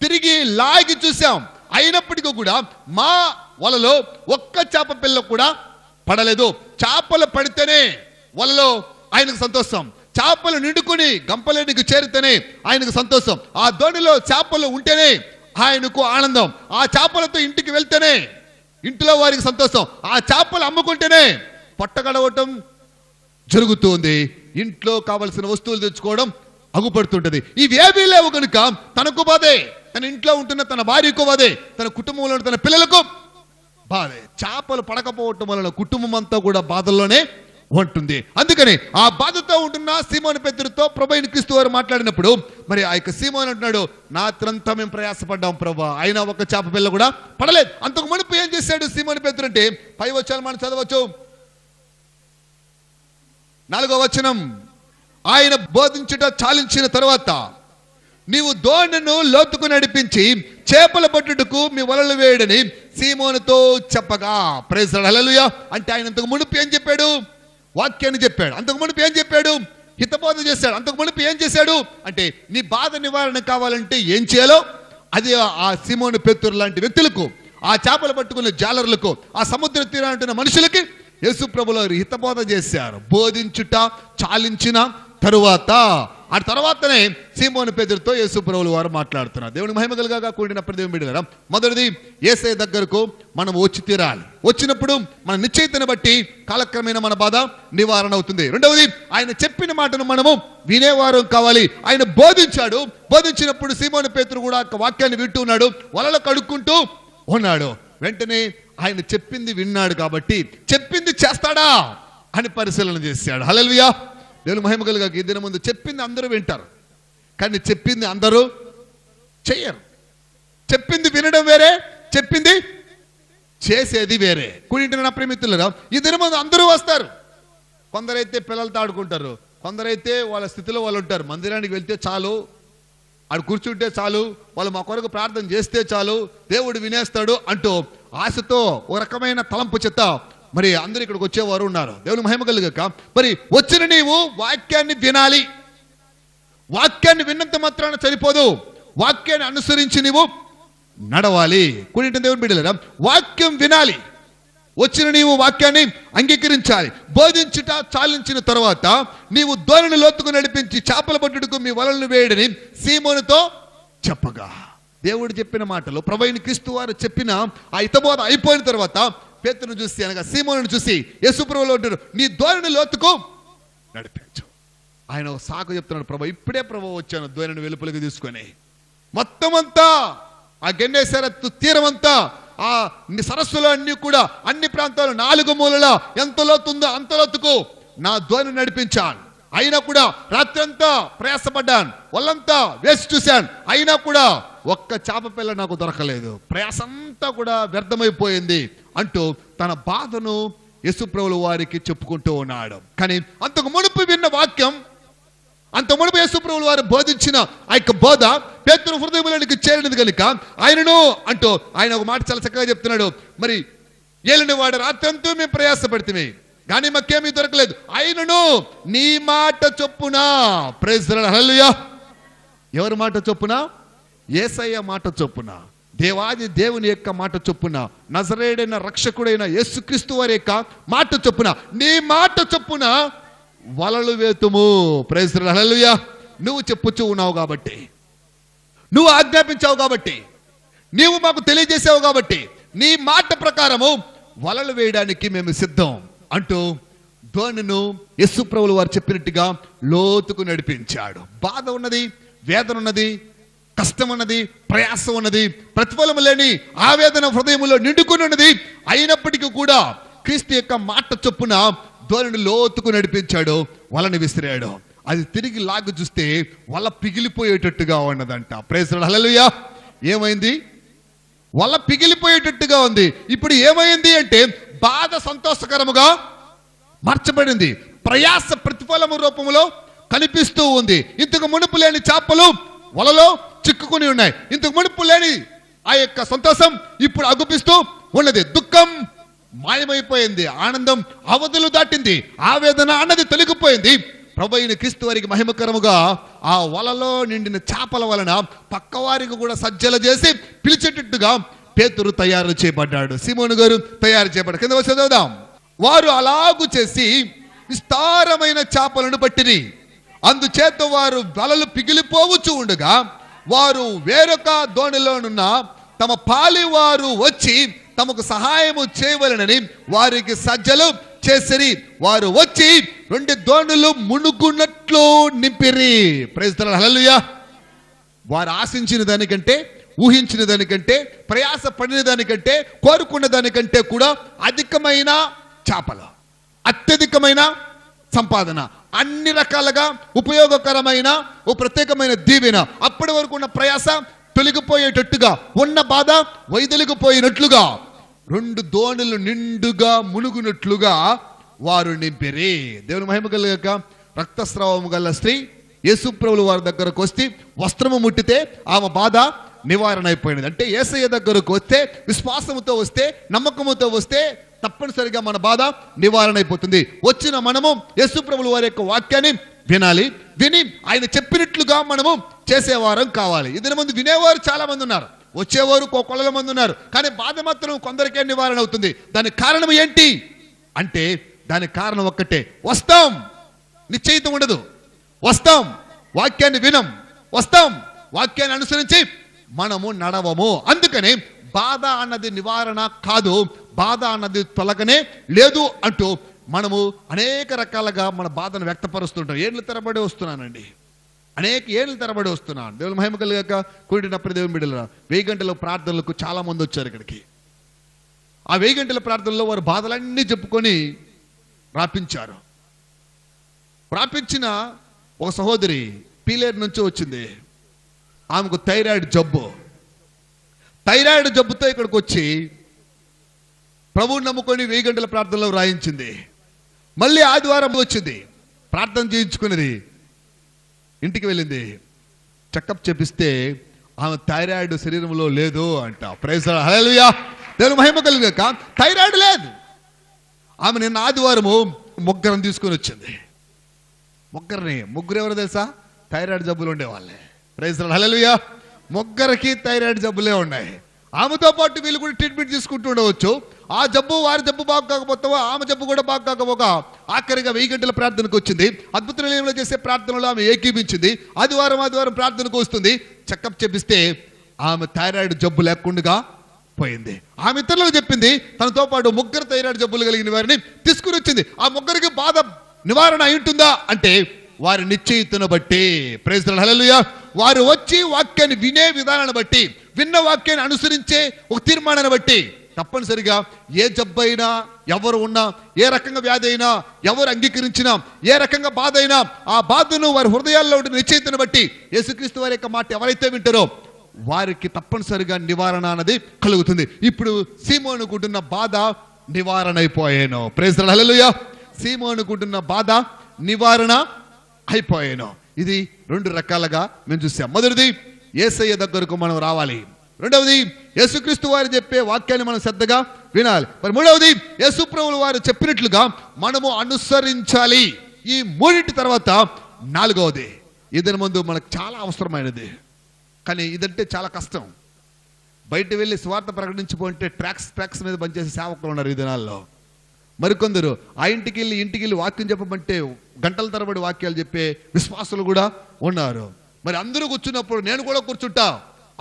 తిరిగి లాగి చూసాం, అయినప్పటికీ కూడా మా వలలో ఒక్క చేప పిల్ల కూడా పడలేదు. చేపలు పడితేనే వలలో ఆయనకు సంతోషం, చేపలు నిండుకుని గంపలేనికి చేరితేనే ఆయనకు సంతోషం, ఆ దోణిలో చేపలు ఉంటేనే ఆయనకు ఆనందం, ఆ చేపలతో ఇంటికి వెళ్తేనే ఇంటిలో వారికి సంతోషం, ఆ చేపలు అమ్ముకుంటేనే పొట్టగడవటం జరుగుతుంది, ఇంట్లో కావలసిన వస్తువులు తెచ్చుకోవడం అగుపడుతుంటది. ఇవేమీ లేవు కనుక తనకు బాధే, తన ఇంట్లో ఉంటున్న తన భార్యకు బాధే, తన కుటుంబంలో తన పిల్లలకు బాధే. చేపలు పడకపోవటం వలన కుటుంబం అంతా కూడా బాధల్లోనే ఉంటుంది. అందుకని ఆ బాధతో ఉంటున్న సీమోను పేతురుతో ప్రభువైన క్రీస్తు వారు మాట్లాడినప్పుడు మరి ఆ యొక్క సీమోను అంటున్నాడు, రాత్రంతా మేము ప్రయాసపడ్డాం ప్రభువా, అయినా ఒక చేప పిల్ల కూడా పడలేదు. అంతకు మునుపు ఏం చేశాడు సీమోను పేతురు అంటే, పై వచ్చాను మనం చదవచ్చు, 4వ వచనం. ఆయన బోధించుట చాలించిన తరువాత నీవు దోణిను లోతుకు నడిపించి చేపల పట్టుటకు మీ వలలు వేయడని సీమోనుతో చెప్పగా. ప్రైజ్ లార్డ్, హల్లెలూయా. అంటే ఆయన అంతకు మునుపు ఏం చెప్పాడు? వాక్యాన్ని చెప్పాడు. అంతకు మునుపు ఏం చెప్పాడు? హితబోధ చేశాడు. అంతకు మునుపు ఏం చేశాడు అంటే, నీ బాధ నివారణ కావాలంటే ఏం చేయాలో అది ఆ సీమోను పేతురు లాంటి వ్యక్తులకు, ఆ చేపలు పట్టుకునే జాలర్లకు, ఆ సముద్ర తీరాన మనుషులకి యేసు ప్రభువులు హితబోధ చేశారు. బోధించుట చాలించిన తరువాత, ఆ తర్వాతనే సీమోను పేతురుతో యేసు ప్రభువులు వారు మాట్లాడుతున్నారు. దేవుని మహిమ కలుగగా కూడిన ప్రదేశం బిడ్డలారా, మొదటిది యేసయ్య దగ్గరకు మనం వచ్చి తీరాలి. వచ్చినప్పుడు మన నిశ్చయితను బట్టి కాలక్రమేణా మన బాధ నివారణ అవుతుంది. రెండవది, ఆయన చెప్పిన మాటను మనము వినేవారు కావాలి. ఆయన బోధించాడు, బోధించినప్పుడు సీమోను పేతురు కూడా వాక్యాన్ని వింటూ ఉన్నాడు, వలలు కడుక్కుంటూ ఉన్నాడు. వెంటనే ఆయన చెప్పింది విన్నాడు కాబట్టి చెప్పింది చేస్తాడా అని పరిశీలన చేశాడు. హల్లెలూయా. దేవుని మహిమ కలుగగా ఈ దినం ముందు చెప్పింది అందరూ వింటారు, కానీ చెప్పింది అందరూ చెయ్యరు. చెప్పింది వినడం వేరే, చెప్పింది చేసేది వేరే. కూడింటి నా ప్రేమితులరా, ఈ దినం ముందు అందరూ వస్తారు. కొందరైతే పిల్లలతో ఆడుకుంటారు, కొందరైతే వాళ్ళ స్థితిలో వాళ్ళు ఉంటారు. మందిరానికి వెళ్తే చాలు, ఆడు కూర్చుంటే చాలు, వాళ్ళు మా కొరకు ప్రార్థన చేస్తే చాలు, దేవుడు వినేస్తాడు అంటూ ఆశతో ఒక రకమైన తలంపు చెత్త మరి అందరూ ఇక్కడికి వచ్చేవారు ఉన్నారు. దేవుని మహిమ కలుగక మరి వచ్చిన నీవు వాక్యాన్ని వినాలి. వాక్యాన్ని విన్నంత మాత్రాన సరిపోదు, వాక్యాన్ని అనుసరించి నీవు నడవాలి. కొన్ని దేవుని బిడ్డలారా, వాక్యం వినాలి. వచ్చిన నీవు వాక్యాన్ని అంగీకరించాలి. బోధించుట చాలించిన తర్వాత నీవు దోణిని లోతుకు నడిపించి చేపల పట్టుటకు మీ వలలను వేయడని సీమోనుతో చెప్పగా. దేవుడు చెప్పిన మాటలు ప్రభువైన క్రీస్తు వారు చెప్పిన ఆ హితబోధ అయిపోయిన తర్వాత పేతురును చూసి అనగా సీమోనును చూసి యేసుప్రభువులో ఉంటారు, నీ ధోరణి లోతుకు నడిపించు. ఆయన ఒక సాకు చెప్తున్నాడు, ప్రభు ఇప్పుడే ప్రభు వచ్చాను ధోరణిని వెలుపలికి తీసుకొని. మొత్తం అంతా ఆ గెన్నేసరత్తు తీరం అంతా, ఆ సరస్సులో అన్ని కూడా, అన్ని ప్రాంతాలు 4 మూలల ఎంత లోతుందో అంత లోతుకు నా ధోరణి నడిపించాను. అయినా కూడా రాత్రంతా ప్రయాసపడ్డాను, ఒళ్ళంతా వేసి చూశాను, అయినా కూడా ఒక్క చేప పిల్ల నాకు దొరకలేదు, ప్రయాసంతా కూడా వ్యర్థమైపోయింది అంటూ తన బాధను యేసుప్రభుల వారికి చెప్పుకుంటూ ఉన్నాడు. కానీ అంతకు మునుపు విన్న వాక్యం, అంత మునుపు యేసుప్రభుల వారు బోధించిన ఆ యొక్క బోధ పేతురు హృదయంలోనికి చేరినది కనుక ఆయనను అంటూ ఆయన ఒక మాట చాలా చక్కగా చెప్తున్నాడు. మరి ఏలిన వాడు రాత్రంతా మేము ప్రయాసపడితే కానీ మాకేమీ దొరకలేదు, ఆయనను నీ మాట చొప్పున. ప్రైజ్ ది లార్డ్, హల్లెలూయా. ఎవరి మాట చొప్పున? యేసయ్య మాట చొప్పున, దేవాది దేవుని యొక్క మాట చొప్పున, నజరేయుడైన రక్షకుడైన యేసుక్రీస్తు వారి యొక్క మాట చొప్పున, నీ మాట చొప్పున వలలు వేతుము. ప్రైజ్ ది లార్డ్, హల్లెలూయా. నువ్వు చెప్పుచూ ఉన్నావు కాబట్టి, నువ్వు ఆజ్ఞాపించావు కాబట్టి, నీవు మాకు తెలియజేసావు కాబట్టి, నీ మాట ప్రకారము వలలు వేయడానికి మేము సిద్ధం అంటూ ధోనిను యేసుప్రభుల వారు చెప్పినట్టుగా లోతుకు నడిపించాడు. బాధ ఉన్నది, వేదన ఉన్నది, కష్టం ఉన్నది, ప్రయాసం ఉన్నది, ప్రతిఫలం లేని ఆవేదన హృదయంలో నిండుకుని ఉన్నది. అయినప్పటికీ కూడా క్రీస్తు యొక్క మాట చొప్పున ధోనిని లోతుకు నడిపించాడు, వలని విసిరాడు. అది తిరిగి లాగు చూస్తే వల పిగిలిపోయేటట్టుగా ఉన్నదంట. ప్రైజ్ ది లార్డ్, హల్లెలూయా. ఏమైంది? వల పిగిలిపోయేటట్టుగా ఉంది. ఇప్పుడు ఏమైంది అంటే బాధ సంతోషకరముగా మార్చబడింది, ప్రయాస ప్రతిఫలము రూపంలో కనిపిస్తూ ఉంది. ఇంతకు మునుపు లేని చేపలు వలలో చిక్కుకుని ఉన్నాయి, ఇంతకు మునుపు లేని ఆ యొక్క సంతోషం ఇప్పుడు అగుపిస్తూ ఉన్నది. దుఃఖం మాయమైపోయింది, ఆనందం అవధులు దాటింది, ఆవేదన అన్నది తొలగిపోయింది. ప్రభు అయిన క్రీస్తు వారికి మహిమకరముగా ఆ వలలో నిండిన చేపల వలన పక్కవారికి కూడా సజ్జల చేసి పిలిచేటట్టుగా పేతురు తయారు చేయబడ్డాడు, సీమోను గారు తయారు చేయబడ్డాడు. కింద వచ్చి చదువుదాం. వారు అలాగు చేసి విస్తారమైన చేపలను పట్టిరి, అందుచేత వారు వలలు పిగిలిపోవచ్చు ఉండగా వారు వేరొక దోణిలోనున్న తమ పాలివారు వచ్చి తమకు సహాయము చేయవలెనని వారికి సజ్జలు చేసిరి. వారు వచ్చి 2 దోణులు మునుగున్నట్లు నింపిరి. ప్రైజ్ ది లార్డ్, హల్లెలూయా. వారు ఆశించిన దానికంటే, ఊహించిన దానికంటే, ప్రయాస పడిన దానికంటే, కోరుకున్న దానికంటే కూడా అధికమైన చేపలు, అత్యధికమైన సంపాదన, అన్ని రకాలుగా ఉపయోగకరమైన ఓ ప్రత్యేకమైన దీవెన. అప్పటి వరకు ఉన్న ప్రయాస తొలగిపోయేటట్టుగా, ఉన్న బాధ వైదొలిగిపోయినట్లుగా, 2 దోణులు నిండుగా మునుగునట్లుగా వారు నింపిరి. దేవుని మహిమ కలుగాక. రక్తస్రావము గల స్త్రీ యేసుప్రభుల వారి దగ్గరకు వస్తే వస్త్రము ముట్టితే ఆమె బాధ నివారణ అయిపోయినది. అంటే యేసయ్య దగ్గరకు వస్తే, విశ్వాసముతో వస్తే, నమ్మకముతో వస్తే తప్పనిసరిగా మన బాధ నివారణ అయిపోతుంది. వచ్చిన మనము యేసుప్రభుల వారి యొక్క వాక్యాన్ని వినాలి, విని ఆయన చెప్పినట్లుగా మనము చేసేవారం కావాలి. ఇద్దరి ముందు వినేవారు చాలా మంది ఉన్నారు, వచ్చేవారు కొలల మంది ఉన్నారు, కానీ బాధ మాత్రం కొందరికే నివారణ అవుతుంది. దానికి కారణం ఏంటి అంటే, దానికి కారణం ఒక్కటే, వస్తాం, నిశ్చయితం ఉండదు, వస్తాం, వాక్యాన్ని వినం, వస్తాం, వాక్యాన్ని అనుసరించి మనము నడవము. అందుకని బాధ అన్నది నివారణ కాదు, బాధ అన్నది తొలగనే లేదు అంటూ మనము అనేక రకాలుగా మన బాధను వ్యక్తపరుస్తుంటాం. ఏళ్ళ తరబడి వస్తున్నానండి, అనేక ఏళ్ళ తరబడి వస్తున్నాను. దేవుని మహిమ కలుగాక. కూడినప్పుడు దేవుని బిడ్డల 1000 గంటల ప్రార్థనలకు చాలా మంది వచ్చారు ఇక్కడికి. ఆ 1000 గంటల ప్రార్థనలో వారు బాధలన్నీ చెప్పుకొని ప్రాపించారు. ప్రాపించిన ఒక సహోదరి పీలేరు నుంచి వచ్చింది. ఆమెకు థైరాయిడ్ జబ్బు. థైరాయిడ్ జబ్బుతో ఇక్కడికి వచ్చి ప్రభువుని నమ్ముకొని 1000 గంటల ప్రార్థనలో రాయించింది. మళ్ళీ ఆదివారం వచ్చింది, ప్రార్థన చేయించుకున్నది, ఇంటికి వెళ్ళింది. చెకప్ చేపిస్తే ఆమె థైరాయిడ్ శరీరంలో లేదు అంట. Praise the lord, hallelujah. దేవుని మహిమ కలుగాక. థైరాయిడ్ లేదు. ఆమె నిన్న ఆదివారము ముగ్గురం తీసుకొని వచ్చింది. ముగ్గురు ఎవరు తెలుసా? థైరాయిడ్ జబ్బులు ఉండేవాళ్ళే. ప్రైజ్ ది లార్డ్, హల్లెలూయా. ముగ్గురికి థైరాయిడ్ జబ్బులే ఉన్నాయి. ఆమెతో పాటు వీళ్ళు కూడా ట్రీట్మెంట్ తీసుకుంటూ ఉండవచ్చు. ఆ జబ్బు వారి జబ్బు బాగు కాకపోతే ఆమె జబ్బు కూడా బాగు కాకపోక ఆఖరిగా 1000 గంటల ప్రార్థనకు వచ్చింది. అద్భుత నిలయంలో చేసే ప్రార్థనలో ఆమె ఏకీపించింది. ఆదివారం ప్రార్థనకు వస్తుంది. చెకప్ చేపిస్తే ఆమె థైరాయిడ్ జబ్బు లేకుండా పోయింది. ఆమె ఇతరులకు చెప్పింది, తనతో పాటు 3 థైరాయిడ్ జబ్బులు కలిగిన వారిని తీసుకుని వచ్చింది. ఆ 3 బాధ నివారణ అయి ఉంటుందా అంటే వారి నిశ్చయితను బట్టి, ప్రైజ్ ది లార్డ్, హల్లెలూయా, వారు వచ్చి వాక్యాన్ని వినే విధానాన్ని బట్టి, విన్న వాక్యాన్ని అనుసరించే ఒక తీర్మానాన్ని బట్టి తప్పనిసరిగా ఏ జబ్బైనా, ఎవరు ఉన్నా, ఏ రకంగా వ్యాధి అయినా, ఎవరు అంగీకరించినా, ఏ రకంగా బాధ అయినా, ఆ బాధను వారి హృదయాల్లో ఉండే నిశ్చయితను బట్టి యేసుక్రీస్తు వారి యొక్క మాట ఎవరైతే వింటారో వారికి తప్పనిసరిగా నివారణ అన్నది కలుగుతుంది. ఇప్పుడు సీమోనుకుంటున్న బాధ నివారణ అయిపోయాను. ప్రైజ్ ది లార్డ్, హల్లెలూయా. సీమోనుకుంటున్న బాధ నివారణ అయిపోయాను. ఇది 2 రకాలుగా మేము చూసాం. మొదటిది, యేసయ్య దగ్గరకు మనం రావాలి. రెండవది, యేసుక్రీస్తు వారు చెప్పే వాక్యాన్ని మనం శ్రద్ధగా వినాలి. మరి మూడవది, యేసు ప్రభువుల వారు చెప్పినట్లుగా మనము అనుసరించాలి. ఈ 3 తర్వాత 4వది, ఇదని ముందు మనకు చాలా అవసరమైనది, కానీ ఇదంటే చాలా కష్టం. బయట వెళ్ళి స్వార్థ ప్రకటించిపోతే ట్రాక్స్ మీద పనిచేసే సేవకులు ఉన్నారు ఈ దినాల్లో. మరికొందరు ఆ ఇంటికి వెళ్ళి వాక్యం చెప్పమంటే గంటల తరబడి వాక్యాలు చెప్పే విశ్వాసులు కూడా ఉన్నారు. మరి అందరూ కూర్చున్నప్పుడు నేను కూడా కూర్చుంటా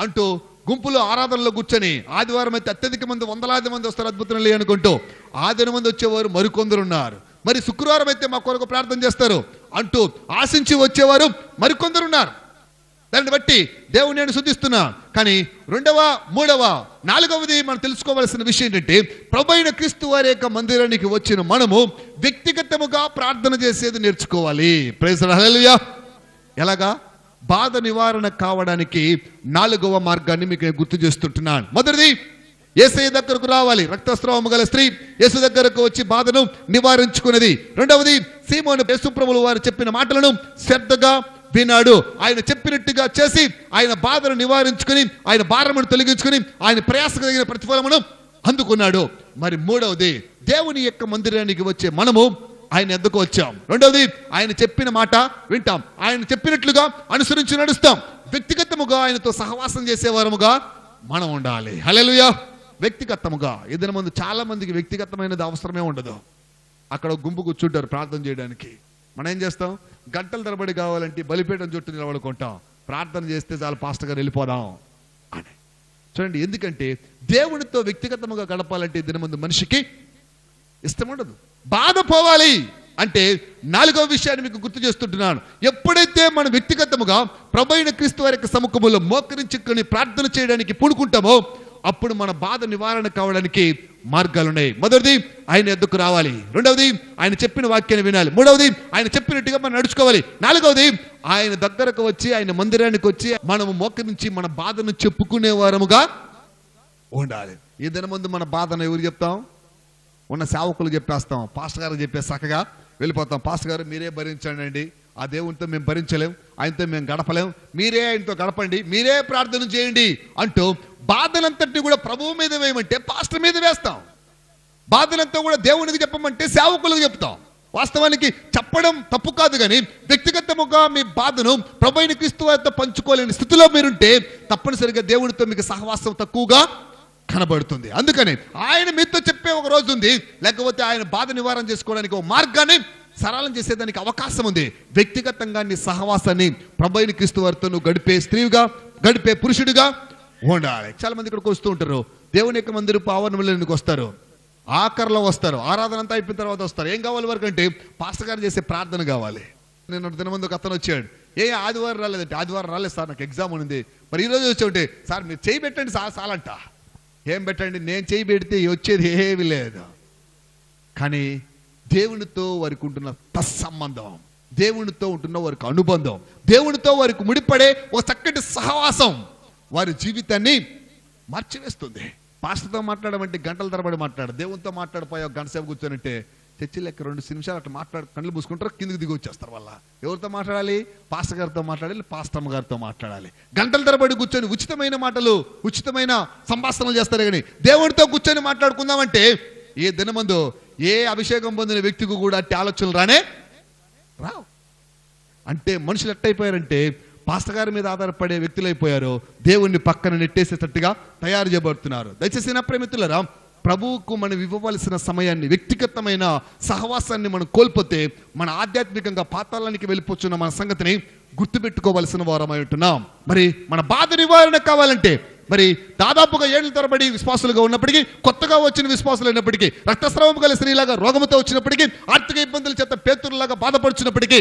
అంటూ గుంపులో ఆరాధనలో కూర్చొని, ఆదివారం అయితే అత్యధిక మంది, 100,000 మంది వస్తారు అద్భుతం లే అనుకుంటూ ఆదిన మంది వచ్చేవారు మరికొందరు ఉన్నారు. మరి శుక్రవారం అయితే మా కొరకు ప్రార్థన చేస్తారు అంటూ ఆశించి వచ్చేవారు మరికొందరు ఉన్నారు. దాన్ని బట్టి దేవుని నేను శుద్ధిస్తున్నా. కానీ 2వ, 3వ, 4వది మనం తెలుసుకోవాల్సిన విషయం ఏంటంటే, ప్రభువైన క్రీస్తు వారి యొక్క మందిరానికి వచ్చిన మనము వ్యక్తిగతముగా ప్రార్థన చేసేది నేర్చుకోవాలి. ప్రైజ్ ది లార్డ్, హల్లెలూయా. ఎలాగా? బాధ నివారణ కావడానికి 4వ మార్గాన్ని మీకు గుర్తు చేస్తుంటున్నాను. మొదటిది, యేసయ్య దగ్గరకు రావాలి. రక్తస్రావము గల స్త్రీ యేసు దగ్గరకు వచ్చి బాధను నివారించుకున్నది. రెండవది, సీమోను యేసు ప్రభువుల వారు చెప్పిన మాటలను శ్రద్ధగా వినాడు. ఆయన చెప్పినట్టుగా చేసి ఆయన బాధను నివారించుకుని, ఆయన భారమును తొలగించుకుని, ఆయన ప్రయాసకు తగిన ప్రతిఫలమును అందుకున్నాడు. మరి మూడవది, దేవుని యొక్క మందిరానికి వచ్చే మనము ఆయన ఎద్దకు వచ్చాం. రెండవది, ఆయన చెప్పిన మాట వింటాం, ఆయన చెప్పినట్లుగా అనుసరించి నడుస్తాం. వ్యక్తిగతముగా ఆయనతో సహవాసం చేసేవారముగా మనం ఉండాలి. హల్లెలూయా. వ్యక్తిగతముగా. ఏదైనా ముందు చాలా మందికి వ్యక్తిగతమైనది అవసరమే ఉండదు. అక్కడ గుంపు కూర్చుంటారు ప్రార్థన చేయడానికి. మనం ఏం చేస్తాం? గంటల తరబడి కావాలంటే బలిపీఠం చుట్టూ నిలబడుకుంటాం. ప్రార్థన చేస్తే చాలా పాస్టర్ గారు వెళ్ళిపోదాం అని. చూడండి, ఎందుకంటే దేవునితో వ్యక్తిగతముగా గడపాలంటే దీని ముందు మనిషికి ఇష్టం ఉండదు. బాధ పోవాలి అంటే 4వ విషయాన్ని మీకు గుర్తు చేస్తుంటున్నాను. ఎప్పుడైతే మనం వ్యక్తిగతముగా ప్రభువైన క్రీస్తు వారి యొక్క సముఖములో మోకరించుకొని ప్రార్థన చేయడానికి పూనుకుంటామో అప్పుడు మన బాధ నివారణ కావడానికి మార్గాలు ఉన్నాయి. మొదటిది, ఆయన ఎద్దుకు రావాలి. రెండవది, ఆయన చెప్పిన వాక్యాన్ని వినాలి. మూడవది, ఆయన చెప్పినట్టుగా మనం నడుచుకోవాలి. 4వది, ఆయన దగ్గరకు వచ్చి, ఆయన మందిరానికి వచ్చి మనము మోకరించి మన బాధను చెప్పుకునే వారముగా ఉండాలి. ఈ దిన ముందు మన బాధను ఎవరు చెప్తాం? ఉన్న సేవకులు చెప్పేస్తాం, పాస్టర్ గారు చెప్పేసి చక్కగా వెళ్ళిపోతాం. పాస్టర్ గారు మీరే భరించండి, ఆ దేవునితో మేము భరించలేం, ఆయనతో మేము గడపలేం, మీరే ఆయనతో గడపండి, మీరే ప్రార్థన చేయండి అంటూ బాధలంతటిని కూడా ప్రభువు మీద వేయమంటే పాస్టర్ మీద వేస్తాం. బాధలంతా కూడా దేవునికి చెప్పమంటే సేవకులకు చెప్తాం. వాస్తవానికి చెప్పడం తప్పు కాదు, కానీ వ్యక్తిగతముగా మీ బాధను ప్రభువైన క్రీస్తు వారితో పంచుకోలేని స్థితిలో మీరుంటే తప్పనిసరిగా దేవునితో మీకు సహవాసం తక్కువగా కనబడుతుంది. అందుకని ఆయన మీతో చెప్పే ఒక రోజు ఉంది, లేకపోతే ఆయన బాధ నివారణ చేసుకోవడానికి ఒక మార్గాన్ని సరళం చేసేదానికి అవకాశం ఉంది. వ్యక్తిగతంగా నీ సహవాసాన్ని ప్రభువైన క్రీస్తు వారితో నువ్వు గడిపే స్త్రీగా, గడిపే పురుషుడిగా ఉండాలి. చాలా మంది ఇక్కడికి వస్తూ ఉంటారు, దేవుని యొక్క మందిరపు ఆవరణంలోనికి వస్తారు, ఆఖరిలో వస్తారు, ఆరాధన అంతా అయిపోయిన తర్వాత వస్తారు. ఏం కావాలి వరకు అంటే పాస్టర్ గారు చేసే ప్రార్థన కావాలి. నేను దిన ముందు ఒక అతను వచ్చాడు, ఆదివారం రాలేదంటే, ఆదివారం రాలేదు సార్ నాకు ఎగ్జామ్ ఉంది. మరి ఈరోజు వచ్చి ఉంటే, సార్ మీరు చేయి పెట్టండి చాలంట. ఏం పెట్టండి? నేను చేయి పెడితే వచ్చేది ఏమీ లేదు. కానీ దేవునితో వారికి ఉంటున్న తత్సంబంధం, దేవునితో ఉంటున్న వారికి అనుబంధం, దేవునితో వారికి ముడిపడే ఒక చక్కటి సహవాసం వారి జీవితాన్ని మార్చివేస్తుంది. పాస్టర్తో మాట్లాడమంటే గంటల తరబడి మాట్లాడు, దేవునితో మాట్లాడిపోయా ఒక గంట సేపు కూర్చొనంటే చర్చి లెక్క 2 నిమిషాలు అట్లా మాట్లాడు, కళ్ళు మూసుకుంటారు, కిందికి దిగి వచ్చేస్తారు. వల్ల ఎవరితో మాట్లాడాలి? పాస్టర్ గారితో మాట్లాడాలి, పాస్టమ్మ గారితో మాట్లాడాలి. గంటల తరబడి కూర్చొని ఉచితమైన మాటలు, ఉచితమైన సంభాషణలు చేస్తారు. కానీ దేవుడితో కూర్చొని మాట్లాడుకుందామంటే ఏ దినమందు ఏ అభిషేకం పొందిన వ్యక్తికి కూడా అట్టి ఆలోచనలు రావు. అంటే మనుషులు ఎట్టయిపోయారంటే పాస్టర్ గారి మీద ఆధారపడే వ్యక్తులు అయిపోయారు, దేవుణ్ణి పక్కన నెట్టేసేటట్టుగా తయారు చేయబడుతున్నారు. దయచేసి నా ప్రేమితులారా, ప్రభువుకు మనం ఇవ్వవలసిన సమయాన్ని, వ్యక్తిగతమైన సహవాసాన్ని మనం కోల్పోతే మన ఆధ్యాత్మికంగా పాతాళానికి వెళ్ళిపోతున్న మన సంగతిని గుర్తుపెట్టుకోవలసిన వారమై ఉంటున్నాం. మరి మన బాధ నివారణ కావాలంటే మరి దాదాపుగా ఏళ్ల తరబడి విశ్వాసులుగా ఉన్నప్పటికీ, కొత్తగా వచ్చిన విశ్వాసులు అయినప్పటికీ, రక్తస్రావం గల స్త్రీలాగా రోగముతో వచ్చినప్పటికీ, ఆర్థిక ఇబ్బందుల చేత పేతురులాగా బాధపడుచున్నప్పటికీ,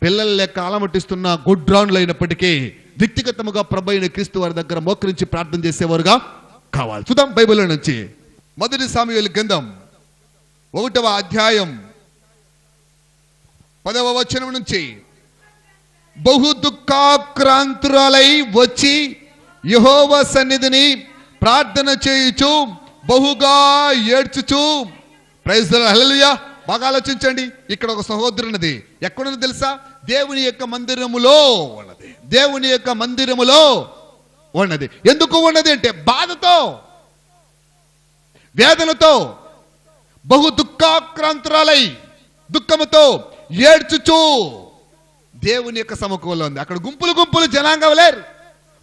పిల్లల లెక్క అలమటిస్తున్న గుడ్రాన్లు అయినప్పటికీ వ్యక్తిగతముగా ప్రభువైన క్రీస్తు వారి దగ్గర మోకరించి ప్రార్థన చేసేవారుగా కావాలి. చూద్దాం బైబిల్లో నుంచి మొదటి సాముయేలు గ్రంథం 1వ అధ్యాయం 10వ వచనం నుంచి. బహు దుఃఖాక్రాంతురాలై వచ్చి యెహోవా సన్నిధిని ప్రార్థన చేయుచు బహుగా ఏడ్చుచు. ప్రైజ్ ది లార్డ్, హల్లెలూయా. బాగా ఆలోచించండి. ఇక్కడ ఒక సహోదరునిది ఎక్కడున్నది తెలుసా? దేవుని యొక్క మందిరములో ఉన్నది. దేవుని యొక్క మందిరములో ఉన్నది. ఎందుకు ఉన్నది అంటే బాధతో, వేదనతో, బహు దుఃఖాక్రాంతురాలై దుఃఖముతో ఏడ్చుచు దేవుని యొక్క సముఖంలో ఉంది. అక్కడ గుంపులు గుంపులు జనాంగం లేరు,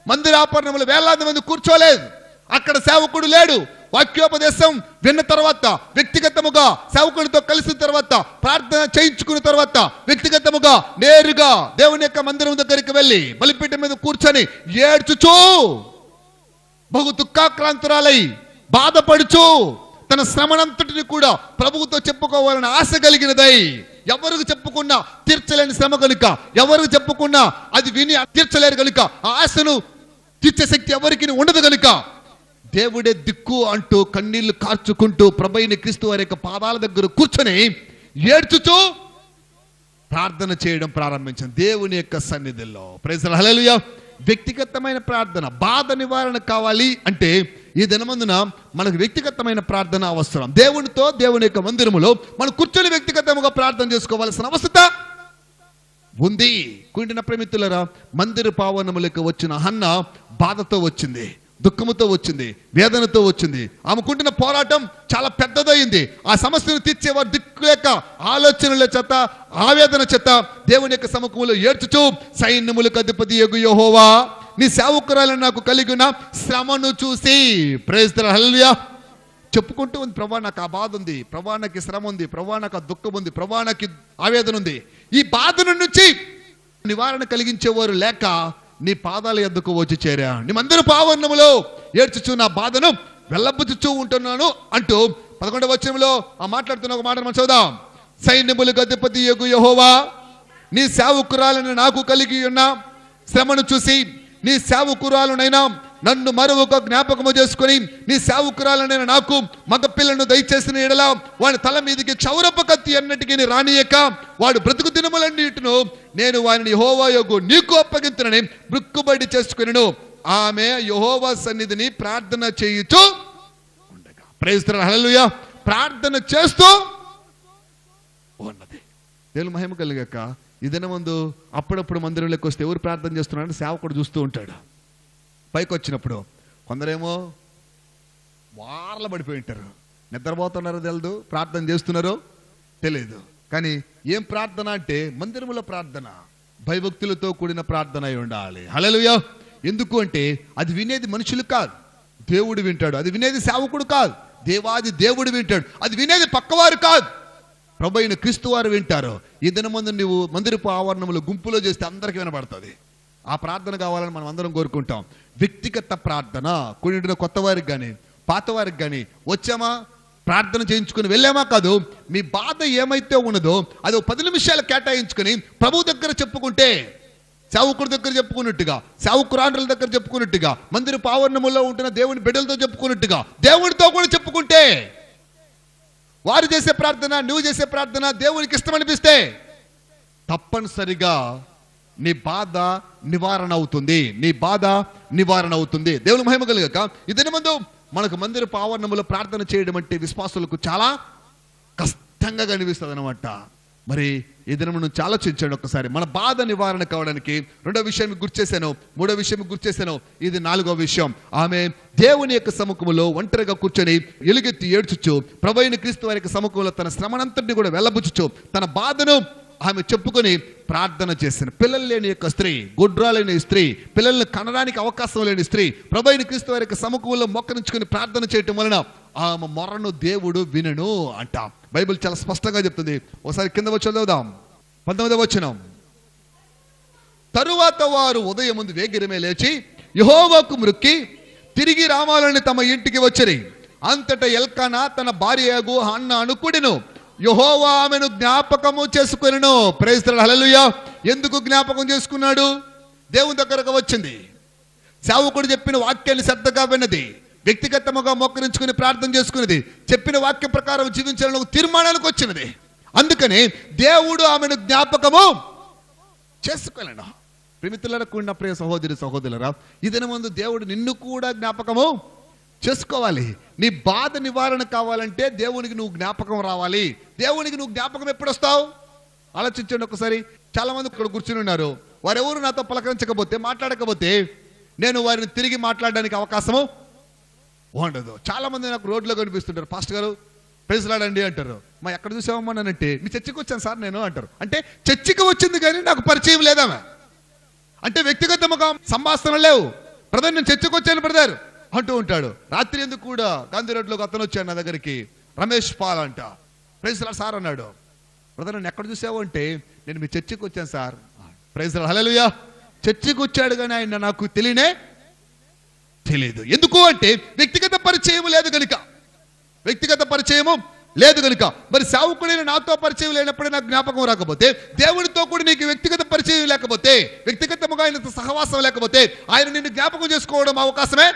మందిరాపరణములు వేలాది మంది కూర్చోలేదు, అక్కడ సేవకుడు లేడు. వాక్యోపదేశం విన్న తర్వాత, వ్యక్తిగతముగా సేవకుడితో కలిసిన తర్వాత, ప్రార్థన చేయించుకున్న తర్వాత, వ్యక్తిగతముగా నేరుగా దేవుని యొక్క మందిరం దగ్గరికి వెళ్ళి బలిపీఠం మీద కూర్చొని ఏడ్చుచు బహు దుఃఖాక్రాంతురాలై బాధపడుచు తన శ్రమనంతటిని కూడా ప్రభువుతో చెప్పుకోవాలని ఆశ కలిగినదై, ఎవరికి చెప్పుకున్నా తీర్చలేని శ్రమ కనుక, ఎవరికి చెప్పుకున్నా అది విని తీర్చలేరు కనుక, ఆ ఆశను తీర్చే శక్తి ఎవరికి ఉండదు కనుక, దేవుడే దిక్కు అంటూ కన్నీళ్లు కార్చుకుంటూ ప్రభువైన క్రీస్తు వారి యొక్క పాదాల దగ్గర కూర్చొని ఏడ్చుచూ ప్రార్థన చేయడం ప్రారంభించాను దేవుని యొక్క సన్నిధిలో. ప్రైజ్ ది లార్డ్, హల్లెలూయా. వ్యక్తిగతమైన ప్రార్థన, బాధ నివారణ కావాలి అంటే ఈ దినమందున మనకు వ్యక్తిగతమైన ప్రార్థన అవసరం. దేవునితో, దేవుని యొక్క మందిరములో మనం కూర్చొని వ్యక్తిగతముగా ప్రార్థన చేసుకోవాల్సిన అవసరత ఉంది. కుండిన ప్రేమితులరా, మందిర పావనములకు వచ్చిన హన్న బాధతో వచ్చింది, దుఃఖముతో వచ్చింది, వేదనతో వచ్చింది. ఆమెకుంటున్న పోరాటం చాలా పెద్దదైంది. ఆ సమస్యను తీర్చేవారు దిక్కు లేక ఆలోచనల చేత, ఆవేదన చేత దేవుని యొక్క సముఖంలో ఏడ్చుచూ, సైన్యములకు అధిపతి యెగు యెహోవా, నీ సేవకురాలను నాకు కలిగిన శ్రమను చూసి. ప్రైజ్ ది లార్డ్, హల్లెలూయా. చెప్పుకుంటూ ఉంది, ప్రభా నాకు ఆ బాధ ఉంది, ప్రభా నాకు శ్రమ ఉంది, ప్రభా నాకు ఆ దుఃఖం ఉంది, ప్రభా నాకు ఆవేదన ఉంది. ఈ బాధ నుంచి నివారణ కలిగించేవారు లేక నీ పాదాల యొద్దకు వచ్చి చేరా. నీ మందిర పావనములో ఏడ్చుచు నా బాధను వెళ్ళబుచ్చుచూ ఉంటున్నాను అంటూ 11వ వచనంలో ఆ మాట్లాడుతున్న ఒక మాట మనం చదువుదాం. సైన్యములకు అధిపతి యెగు యెహోవా, నీ సేవకురాలను నాకు కలిగి ఉన్న శ్రమను చూసి, నీ సేవకురాలునైనా నన్ను మరొక జ్ఞాపకము చేసుకుని, నీ సేవకురాలనైనా నాకు మగ పిల్లను దయచేసిన ఎడల వాడి తల మీదకి క్షౌరపు కత్తి అన్నిటికీ రానియక వాడు బ్రతుకు దినములన్నిటిను నేను వారిని యెహోవా యొద్ద నీకు అప్పగింతునని మృక్కుబడి చేసుకునేను. ఆమె యెహోవా సన్నిధిని ప్రార్థన చేయుచు ఉండగా. ప్రైజ్ ది లార్డ్, హల్లెలూయా. ప్రార్థన చేస్తూ ఉన్నది. దేవుని మహిమ కలుగాక. ఈ దినమందు అప్పుడప్పుడు మందిరంలోకి వస్తే ఎవరు ప్రార్థన చేస్తున్నారని సేవకుడు చూస్తూ ఉంటాడు. పైకి వచ్చినప్పుడు కొందరేమో వార్ల పడిపోయి ఉంటారు, నిద్రపోతున్నారో తెలియదు, ప్రార్థన చేస్తున్నారో తెలియదు. కానీ ఏం ప్రార్థన అంటే మందిరములో ప్రార్థన, భయభక్తులతో కూడిన ప్రార్థన అయి ఉండాలి. హల్లెలూయా. ఎందుకు అంటే అది వినేది మనుషులు కాదు, దేవుడు వింటాడు. అది వినేది సేవకుడు కాదు, దేవాది దేవుడు వింటాడు. అది వినేది పక్కవారు కాదు, ప్రభువైన క్రీస్తు వారు వింటారు. ఈ దినమందు నువ్వు మందిరపు ఆవరణములు గుంపులో చేస్తే అందరికీ వినబడుతుంది. ఆ ప్రార్థన కావాలని మనం అందరం కోరుకుంటాం. వ్యక్తిగత ప్రార్థన కూడిన కొత్త వారికి కానీ పాత వారికి కానీ వచ్చామా, ప్రార్థన చేయించుకుని వెళ్ళామా కాదు, మీ బాధ ఏమైతే ఉన్నదో అది 10 నిమిషాలు కేటాయించుకుని ప్రభు దగ్గర చెప్పుకుంటే, సేవకుడి దగ్గర చెప్పుకున్నట్టుగా, సేవకురాండ్రుల దగ్గర చెప్పుకున్నట్టుగా, మందిర పావరణములో ఉంటున్న దేవుని బిడ్డలతో చెప్పుకున్నట్టుగా, దేవునితో కూడా చెప్పుకుంటే, వారు చేసే ప్రార్థన, నువ్వు చేసే ప్రార్థన దేవునికి ఇష్టమనిపిస్తే తప్పనిసరిగా నీ బాధ నివారణ అవుతుంది. నీ బాధ నివారణ అవుతుంది. దేవుని మహిమ కలుగాక. ఈ దినమందు మనకు మందిర పావరణములో ప్రార్థన చేయడం అంటే విశ్వాసులకు చాలా కష్టంగా కనిపిస్తుంది అనమాట. మరి ఈ దినం నుంచి ఆలోచించండి ఒకసారి. మన బాధ నివారణ కావడానికి 2వ విషయం గుర్తు చేశాను, 3వ విషయం గుర్తు చేశాను, ఇది 4వ విషయం. ఆమె దేవుని యొక్క సముఖములో ఒంటరిగా కూర్చొని ఎలుగెత్తి ఏడ్చుచు ప్రభువైన క్రీస్తు వారి యొక్క సముఖంలో తన శ్రమనంతటిని కూడా వెళ్ళబుచ్చుచు తన బాధను ఆమె చెప్పుకొని ప్రార్థన చేసిన. పిల్లలు లేని యొక్క స్త్రీ, గుడ్రాలైన స్త్రీ, పిల్లల్ని కనడానికి అవకాశం లేని స్త్రీ ప్రభువైన క్రీస్తు వారి యొక్క సముఖంలో మొక్కరించుకొని ప్రార్థన చేయటం వలన ఆమె మొరను దేవుడు వినను అంట. బైబిల్ చాలా స్పష్టంగా చెప్తుంది. ఒకసారి కింద వచ్చి చదువుదాం. 19వ వచనం. తరువాత వారు ఉదయం ముందు వేగిరమే లేచి యెహోవాకు మ్రొక్కి తిరిగి రావాలని తమ ఇంటికి వచ్చిరి. అంతటా ఎల్కానా తన భార్యగు హన్నా అనుకుడెను. యెహోవా ఆమెను జ్ఞాపకము చేసుకొనెను. ప్రైజ్ ది లార్డ్, హల్లెలూయా. ఎందుకు జ్ఞాపకం చేసుకున్నాడు? దేవుని దగ్గరకు వచ్చింది, సేవకుడు చెప్పిన వాక్యాన్ని శ్రద్ధగా విన్నది, వ్యక్తిగతముగా మోకరించుకుని ప్రార్థన చేసుకున్నది, చెప్పిన వాక్యం ప్రకారం జీవించాలని ఒక తీర్మానానికి వచ్చినది. అందుకని దేవుడు ఆమెను జ్ఞాపకము చేసుకోలేను. ప్రియమిత్రులారా, కూడిన ప్రియ సహోదరి సహోదరులారా, ఈ దినమందు దేవుడు నిన్ను కూడా జ్ఞాపకము చేసుకోవాలి. నీ బాధ నివారణ కావాలంటే దేవునికి నువ్వు జ్ఞాపకం రావాలి. దేవునికి నువ్వు జ్ఞాపకం ఎప్పుడు వస్తావు? ఆలోచించండి ఒకసారి. చాలా మంది ఇక్కడ కూర్చుని ఉన్నారు, వారెవరు నాతో పలకరించకపోతే, మాట్లాడకపోతే నేను వారిని తిరిగి మాట్లాడడానికి అవకాశము ఉండదు. చాలా మంది నాకు రోడ్లో కనిపిస్తుంటారు, పాస్టర్ గారు ప్రైజ్ లార్డ్ అండి అంటారు. మా ఎక్కడ చూసామమ్మా అంటే, మీ చర్చికి వచ్చాను సార్ నేను అంటారు. అంటే చర్చికి వచ్చింది కానీ నాకు పరిచయం లేదామె. అంటే వ్యక్తిగతముగా సంభాషణ లేవు. బ్రదర్ నేను చర్చికి వచ్చాను బ్రదర్ అంటూ ఉంటాడు. రాత్రి ఎందుకు కూడా గాంధీ రోడ్లోకి అతను వచ్చాడు నా దగ్గరికి, రమేష్ పాల్ అంట. ప్రైజ్ లార్డ్ సార్ అన్నాడు. బ్రదర్ నన్ను ఎక్కడ చూసావు అంటే, నేను మీ చర్చికి వచ్చాను సార్. ప్రైజ్ లార్డ్, హల్లెలూయా. చర్చికి వచ్చాడు కానీ ఆయన నాకు తెలియదు. ఎందుకు అంటే వ్యక్తిగత పరిచయం లేదు కనుక. వ్యక్తిగత పరిచయము లేదు కనుక. మరి సేవకుడైన నాతో పరిచయం లేనప్పుడే నాకు జ్ఞాపకం రాకపోతే, దేవుడితో కూడా నీకు వ్యక్తిగత పరిచయం లేకపోతే, వ్యక్తిగతముగా ఆయనతో సహవాసం లేకపోతే, ఆయన నిన్ను జ్ఞాపకం చేసుకోవడం అవకాశమే.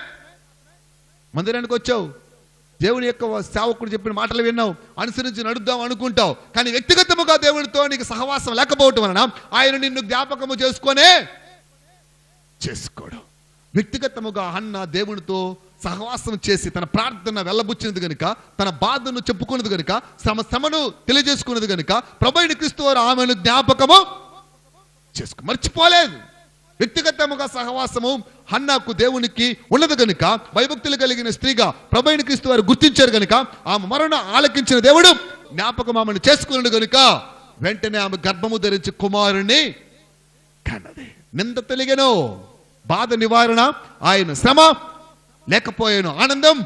మందిరానికి వచ్చావు, దేవుని యొక్క సేవకుడు చెప్పిన మాటలు విన్నావు, అనుసరించి నడుద్దాం అనుకుంటావు, కానీ వ్యక్తిగతముగా దేవుడితో నీకు సహవాసం లేకపోవటం వలన ఆయన నిన్ను జ్ఞాపకము చేసుకోడు. వ్యక్తిగతముగా హన్నా దేవునితో సహవాసం చేసి తన ప్రార్థన వెళ్ళబుచ్చినది కనుక, తన బాధను చెప్పుకున్నది కనుక, శ్రమను తెలియజేసుకున్నది కనుక, ప్రభువైన క్రీస్తు వారు ఆమెను జ్ఞాపకము మర్చిపోలేదు. వ్యక్తిగతముగా సహవాసము హన్నాకు దేవునికి ఉన్నది కనుక, భయభక్తులు కలిగిన స్త్రీగా ప్రభువైన క్రీస్తు వారు గుర్తించారు కనుక, ఆమె మరణ ఆలకించిన దేవుడు జ్ఞాపకం ఆమెను చేసుకున్నాడు కనుక, వెంటనే ఆమె గర్భము ధరించి కుమారుని కన్నది. నింద తొలగెను, బాధ నివారణ ఆయన, శ్రమ లేకపోయాను, ఆనందం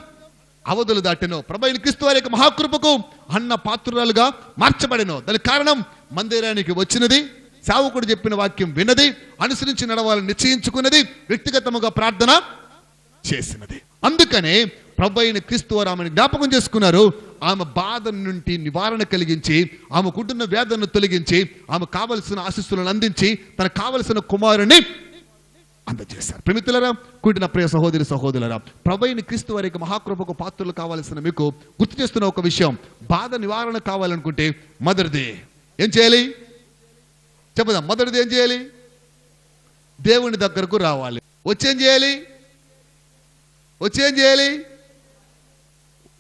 అవధులు దాటెను. ప్రభువైన క్రీస్తు వారి యొక్క మహాకృపకు హన్నా పాత్రురాలుగా మార్చబడెను. దానికి కారణం మందిరానికి వచ్చినది, సేవకుడు చెప్పిన వాక్యం విన్నది, అనుసరించి నడవాలని నిశ్చయించుకున్నది, వ్యక్తిగతముగా ప్రార్థన చేసినది. అందుకనే ప్రభువైన క్రీస్తు వారు ఆమెను జ్ఞాపకం చేసుకున్నారు. ఆమె బాధ నుండి నివారణ కలిగించి, ఆమెకుంటున్న వేదనను తొలగించి, ఆమె కావలసిన ఆశీస్సులను అందించి, తనకు కావలసిన కుమారుని అందజేశారు. ప్రేమితులారా, కూడిన ప్రియ సహోదరి సహోదరులారా, ప్రభువైన క్రీస్తు వారి యొక్క మహాకృపకు పాత్రలు కావాల్సిన మీకు గుర్తు చేస్తున్న ఒక విషయం, బాధ నివారణ కావాలనుకుంటే మొదటిది ఏం చేయాలి చెప్పుదాం. మొదటిది ఏం చేయాలి? దేవుని దగ్గరకు రావాలి. వచ్చేం చేయాలి?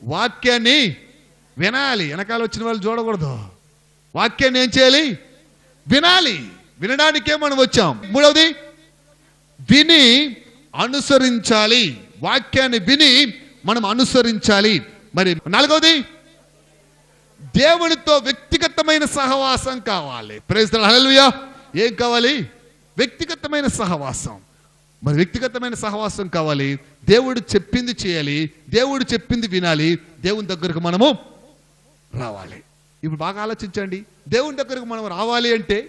వాక్యాన్ని వినాలి. వెనకాల వచ్చిన వాళ్ళు చూడకూడదు. వాక్యాన్ని ఏం చేయాలి? వినాలి. వినడానికే మనం వచ్చాం. మూడవది విని అనుసరించాలి. వాక్యాన్ని విని మనం అనుసరించాలి. మరి నాలుగవది దేవునితో వ్యక్తిగతమైన సహవాసం కావాలి. ప్రైజ్ ది లార్డ్, హల్లెలూయా. ఏం కావాలి? వ్యక్తిగతమైన సహవాసం. మరి వ్యక్తిగతమైన సహవాసం కావాలి. దేవుడు చెప్పింది చేయాలి, దేవుడు చెప్పింది వినాలి, దేవుని దగ్గరకు మనము రావాలి. ఇప్పుడు బాగా ఆలోచించండి. దేవుని దగ్గరకు మనం రావాలి అంటే,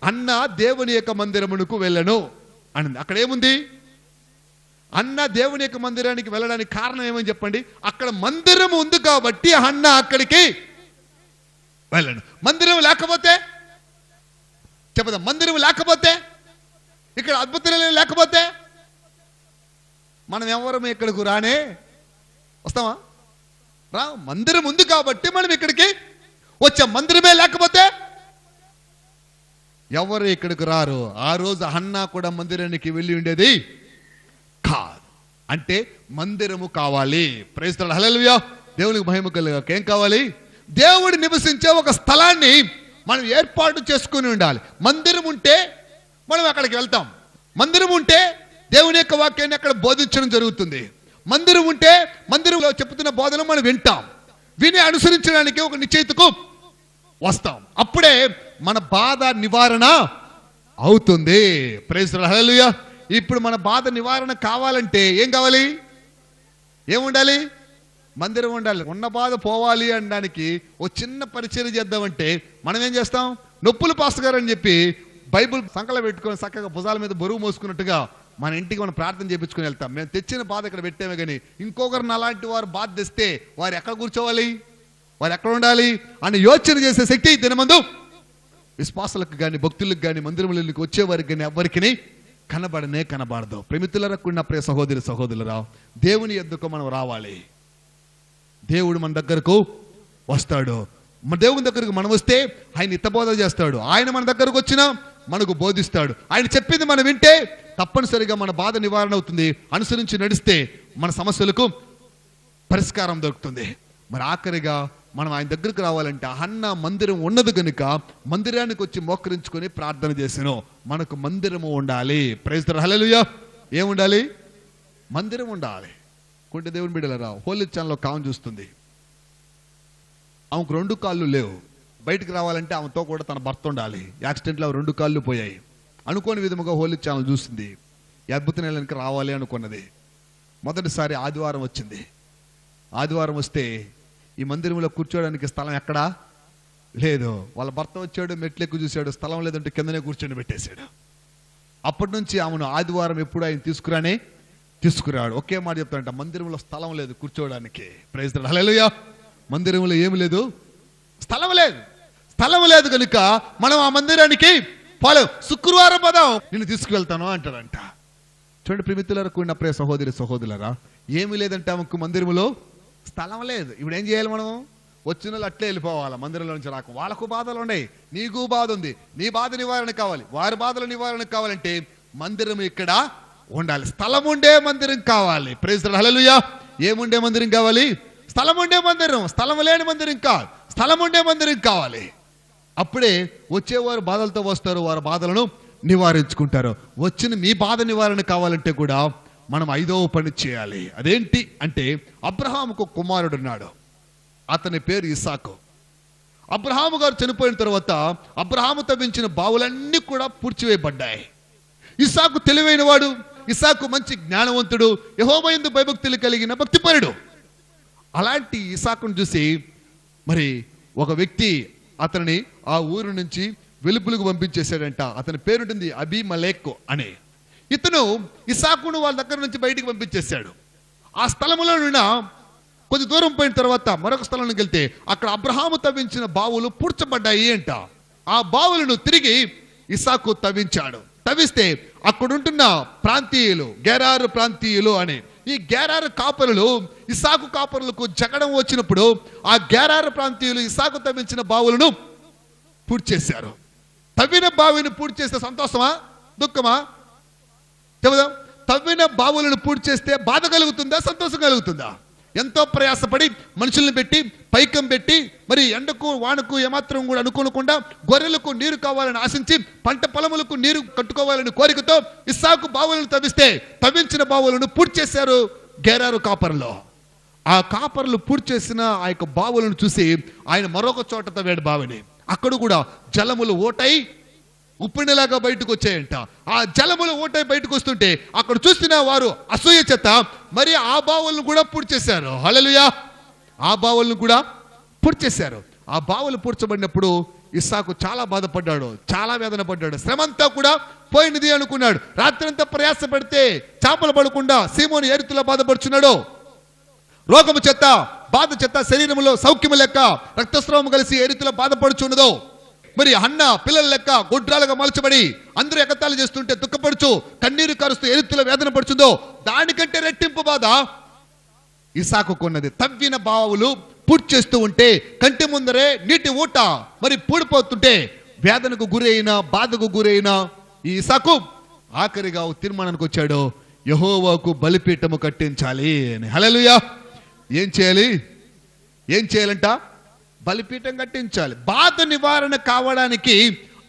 అన్న దేవుని యొక్క మందిరమునకు వెళ్ళను అని అక్కడ ఏముంది? అన్న దేవుని యొక్క మందిరానికి వెళ్ళడానికి కారణం ఏమని చెప్పండి? అక్కడ మందిరం ఉంది కాబట్టి అన్న అక్కడికి వెళ్ళను. మందిరం లేకపోతే చెప్పదా, మందిరం లేకపోతే, ఇక్కడ అద్భుతాలు లేకపోతే మనం ఎవరము ఇక్కడికి రానే వస్తామా? రా. మందిరం ఉంది కాబట్టి మనం ఇక్కడికి వచ్చాం. మందిరమే లేకపోతే ఎవరు ఇక్కడికి రారు. ఆ రోజు హన్నా కూడా మందిరానికి వెళ్ళి ఉండేది కాదు. అంటే మందిరము కావాలి. ప్రైజ్ ది లార్డ్, హల్లెలూయా. దేవునికి మహిమ కలుగాక. ఏం కావాలి? దేవుడు నివసించే ఒక స్థలాన్ని మనం ఏర్పాటు చేసుకుని ఉండాలి. మందిరం ఉంటే మనం అక్కడికి వెళ్తాం. మందిరం ఉంటే దేవుని యొక్క వాక్యాన్ని అక్కడ బోధించడం జరుగుతుంది. మందిరం ఉంటే మందిరంలో చెప్తున్న బోధన మనం వింటాం. విని అనుసరించడానికి ఒక నిశ్చయితకు వస్తాం. అప్పుడే మన బాధ నివారణ అవుతుంది. ప్రైజ్ ది లార్డ్, హల్లెలూయా. ఇప్పుడు మన బాధ నివారణ కావాలంటే ఏం కావాలి? ఏముండాలి? మందిరం ఉండాలి. ఉన్న బాధ పోవాలి అనడానికి ఓ చిన్న పరిచయం చేద్దామంటే మనం ఏం చేస్తాం? నొప్పులు పాస్టర్ గారు అని చెప్పి బైబుల్ సంకల పెట్టుకొని చక్కగా భుజాల మీద బరువు మోసుకున్నట్టుగా మన ఇంటికి మనం ప్రార్థన చేయించుకొని వెళ్తాం. మేము తెచ్చిన బాధ ఇక్కడ పెట్టామే కానీ ఇంకొకరిని అలాంటి వారు బాధ తెస్తే వారు ఎక్కడ కూర్చోవాలి, వారు ఎక్కడ ఉండాలి అని యోచన చేసే శక్తి దినమందు విశ్వాసాలకు కానీ భక్తులకు కానీ మందిరములకు వచ్చేవారికి కానీ ఎవరికి కనబడదు. ప్రేమితులరా కూడిన ప్రియ సహోదరి సహోదరులరా, దేవుని యొద్దకు మనం రావాలి. దేవుడు మన దగ్గరకు వస్తాడు. మన దేవుని దగ్గరకు మనం వస్తే ఆయన హితబోధ చేస్తాడు. ఆయన మన దగ్గరకు వచ్చినా మనకు బోధిస్తాడు. ఆయన చెప్పింది మనం వింటే తప్పనిసరిగా మన బాధ నివారణ అవుతుంది. అనుసరించి నడిస్తే మన సమస్యలకు పరిష్కారం దొరుకుతుంది. మరి ఆఖరిగా మనం ఆయన దగ్గరకు రావాలంటే హన్న మందిరం ఉన్నది కనుక మందిరానికి వచ్చి మోకరించుకొని ప్రార్థన చేసాను. మనకు మందిరము ఉండాలి. Praise the lord. హల్లెలూయా. ఏముండాలి? మందిరం ఉండాలి. కొంటే దేవుని బిడ్డలారా, హోలీ ఛానల్లో కావం చూస్తుంది. ఆమెకు 2 కాళ్ళు లేవు. బయటికి రావాలంటే ఆమెతో కూడా తన భర్త ఉండాలి. యాక్సిడెంట్లో 2 కాళ్ళు పోయాయి. అనుకోని విధముగా హోలీ ఛానల్ చూస్తుంది. ఈ అద్భుత నెలకి రావాలి అనుకున్నది. మొదటిసారి ఆదివారం వచ్చింది. ఆదివారం వస్తే ఈ మందిరంలో కూర్చోడానికి స్థలం ఎక్కడా లేదు. వాళ్ళ భర్త వచ్చాడు, మెట్లెక్కు చూశాడు, స్థలం లేదంటే కిందనే కూర్చొని పెట్టేశాడు. అప్పటి నుంచి ఆమెను ఆదివారం ఎప్పుడు ఆయన తీసుకురాడు. ఒకే మాట చెప్తాడంట, మందిరంలో స్థలం లేదు కూర్చోవడానికి. Praise the lord. హల్లెలూయా. మందిరంలో ఏమి లేదు, స్థలం లేదు కనుక మనం ఆ మందిరానికి శుక్రవారం పదం నిన్ను తీసుకువెళ్తాను అంటాడంట. చూడండి ప్రియమిత్రులారా, కూడిన ప్రియ సహోదరి సహోదరులారా, ఏమి లేదంటే ఆమెకు మందిరంలో స్థలం లేదు. ఇప్పుడు ఏం చేయాలి? మనం వచ్చిన వాళ్ళు అట్లే వెళ్ళిపోవాలి. మందిరంలో నుంచి రాక వాళ్ళకు బాధలు ఉన్నాయి, నీకు బాధ ఉంది. నీ బాధ నివారణ కావాలి, వారి బాధల నివారణ కావాలంటే మందిరం ఇక్కడ ఉండాలి. స్థలం ఉండే మందిరం కావాలి. Praise the lord. హల్లెలూయా. ఏముండే మందిరం కావాలి? స్థలం ఉండే మందిరం. స్థలం లేని మందిరం కాదు, స్థలం ఉండే మందిరం కావాలి. అప్పుడే వచ్చేవారు బాధలతో వస్తారు, వారి బాధలను నివారించుకుంటారు. వచ్చిన మీ బాధ నివారణ కావాలంటే కూడా మనం 5వ పని చేయాలి. అదేంటి అంటే, అబ్రహాముకు కుమారుడు ఉన్నాడు. అతని పేరు ఇస్సాకు. అబ్రహాము గారు చనిపోయిన తర్వాత అబ్రహాము తవ్వించిన బావులన్నీ కూడా పూడ్చివేయబడ్డాయి. ఇస్సాకు తెలివైన వాడు, ఇస్సాకు మంచి జ్ఞానవంతుడు, యెహోవా యందు భయభక్తులు కలిగిన భక్తిపరుడు. అలాంటి ఇస్సాకును చూసి మరి ఒక వ్యక్తి అతనిని ఆ ఊరు నుంచి వెలుపులకు పంపించేశాడంట. అతని పేరుంటుంది అబీమలేక్ అని. ఇతను ఇస్సాకును వాళ్ళ దగ్గర నుంచి బయటికి పంపించేశాడు. ఆ స్థలంలో నుండి కొద్ది దూరం పోయిన తర్వాత మరొక స్థలంలోకి వెళ్తే అక్కడ అబ్రహాము తవ్వించిన బావులు పూడ్చబడ్డాయి అంట. ఆ బావులను తిరిగి ఇస్సాకు తవ్వించాడు. తవ్విస్తే అక్కడుంటున్న ప్రాంతీయులు, గెరారు ప్రాంతీయులు అని, ఈ గెరారు కాపరులు ఇస్సాకు కాపరులకు జగడం వచ్చినప్పుడు ఆ గెరారు ప్రాంతీయులు ఇస్సాకు తవ్వించిన బావులను పూడ్చేశారు. తవ్విన బావిని పూడ్చేస్తే సంతోషమా దుఃఖమా? చెబుదాం. తవ్విన బావులను పూడ్చేస్తే బాధ కలుగుతుందా, సంతోషం కలుగుతుందా? ఎంతో ప్రయాసపడి మనుషుల్ని పెట్టి పైకం పెట్టి మరి ఎండకు వానకు ఏమాత్రం కూడా అనుకోకుండా గొర్రెలకు నీరు కావాలని ఆశించి పంట పొలములకు నీరు కట్టుకోవాలని కోరికతో ఇస్సాకు బావులను తవ్విస్తే తవ్వించిన బావులను పూడ్చేశారు గెరారు కాపరులో. ఆ కాపరులు పూడ్చేసిన ఆ యొక్క బావులను చూసి ఆయన మరొక చోట తవ్వాడు బావిని. అక్కడ కూడా జలములు ఓటై ఉప్పినలాగా బయటకు వచ్చాయంట. ఆ జలములు ఓటై బయటకు వస్తుంటే అక్కడ చూసిన వారు అసూయ చేత మరి ఆ బావులను కూడా పూడ్చేశారు. హల్లెలూయా. ఆ బావులను కూడా పూడ్చేశారు. ఆ బావులు పూడ్చబడినప్పుడు ఇస్సాకు చాలా బాధపడ్డాడు, చాలా వేదన పడ్డాడు. శ్రమంతా కూడా పోయినది అనుకున్నాడు. రాత్రంతా ప్రయాస పడితే చేపలు పడకుండా సీమోను ఏ రీతిలో బాధపడుచున్నాడు. రోగము చేత బాధ చేత శరీరంలో సౌఖ్యము లెక్క రక్తస్రావము కలిసి ఏ రీతిలో బాధపడుచున్నదో, మరి అన్న పిల్లల లెక్క గొడ్రాలుగా మలచబడి అందరూ ఎగతాళి చేస్తుంటే దుఃఖపడుచు కన్నీరు కారుస్తూ ఏ రీతిలో వేదన పడుచుందో దానికంటే రెట్టింపు బాధ ఇస్సాకు కొన్నది. తవ్విన బావులు పూడ్చేస్తూ ఉంటే కంటి ముందరే నీటి ఊట మరి పూడిపోతుంటే వేదనకు గురైన బాధకు గురైన ఈ ఇస్సాకు ఆఖరిగా తీర్మానానికి వచ్చాడు, యెహోవాకు బలిపీఠము కట్టించాలి అని. హల్లెలూయా. ఏం చేయాలంట? బలిపీఠం కట్టించాలి. బాధ నివారణ కావడానికి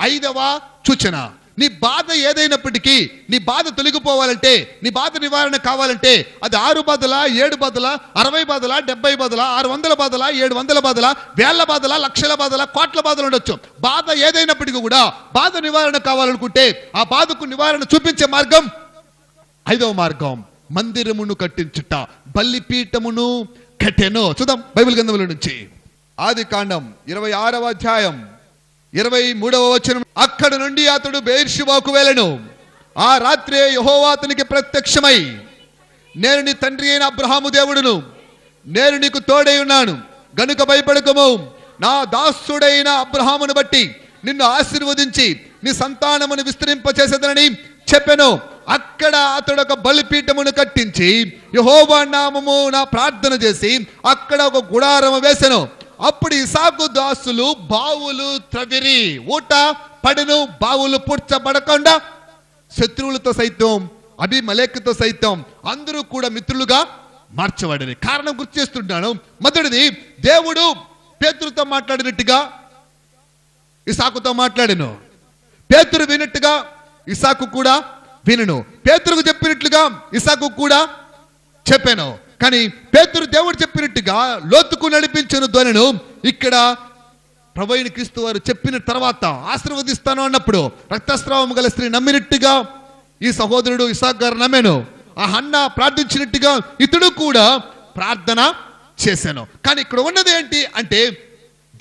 5వ సూచన. నీ బాధ ఏదైనప్పటికీ నీ బాధ తొలగిపోవాలంటే, నీ బాధ నివారణ కావాలంటే అది 6 బాధల, 7 బాధల, 60 బాధల, 70 బాధల, 600 బాధల, 700 బాధల, వేల బాధల, లక్షల బాధల, కోట్ల బాధలు ఉండొచ్చు. బాధ ఏదైనప్పటికీ కూడా బాధ నివారణ కావాలనుకుంటే ఆ బాధకు నివారణ చూపించే మార్గం 5వ మార్గం మందిరమును కట్టించుట. బలిపీఠమును కట్టెను. చూద్దాం బైబిల్ గ్రంథంలో నుంచి ఆదికాండం 26వ అధ్యాయం 23వ వచనం. అక్కడ నుండి అతడు బెయేర్షెబాకు వెళ్ళెను. ఆ రాత్రే యెహోవా అతనికి ప్రత్యక్షమై, నేను నీ తండ్రి అయిన అబ్రహాము దేవుడును, నేను నీకు తోడై ఉన్నాను గనుక భయపడకము, నా దాసుడైన అబ్రహామును బట్టి నిన్ను ఆశీర్వదించి నీ సంతానమును విస్తరింపచేసేదనని చెప్పెను. అక్కడ అతడు ఒక బలిపీఠమును కట్టించి యెహోవా నామము నా ప్రార్థన చేసి అక్కడ ఒక గుడారము వేసెను. అప్పుడు ఇసాకు దాసులు బావులు త్రవిరి, ఊట పడెను, బావులు పూడ్చబడకుండా శత్రువులతో సైతం అబీమెలెకుతో సైతం అందరూ కూడా మిత్రులుగా మార్చబడని. కారణం గుర్తు చేస్తుంటాను. మొదటిది, దేవుడు పేతురుతో మాట్లాడినట్టుగా ఇసాకుతో మాట్లాడెను. పేతురు వినట్టుగా ఇసాకు కూడా వినను. పేతురుకు చెప్పినట్లుగా ఇసాకు కూడా చెప్పాను. కానీ పేతురు దేవుడు చెప్పినట్టుగా లోతుకు నడిపించిన ధ్వనిను ఇక్కడ ప్రభువైన క్రీస్తు వారు చెప్పిన తర్వాత ఆశీర్వదిస్తాను అన్నప్పుడు రక్తస్రావం గల స్త్రీ నమ్మినట్టుగా ఈ సహోదరుడు ఇసాకు గారు నమ్మాను. ఆ హన్న ప్రార్థించినట్టుగా ఇతడు కూడా ప్రార్థన చేశాను. కానీ ఇక్కడ ఉన్నది ఏంటి అంటే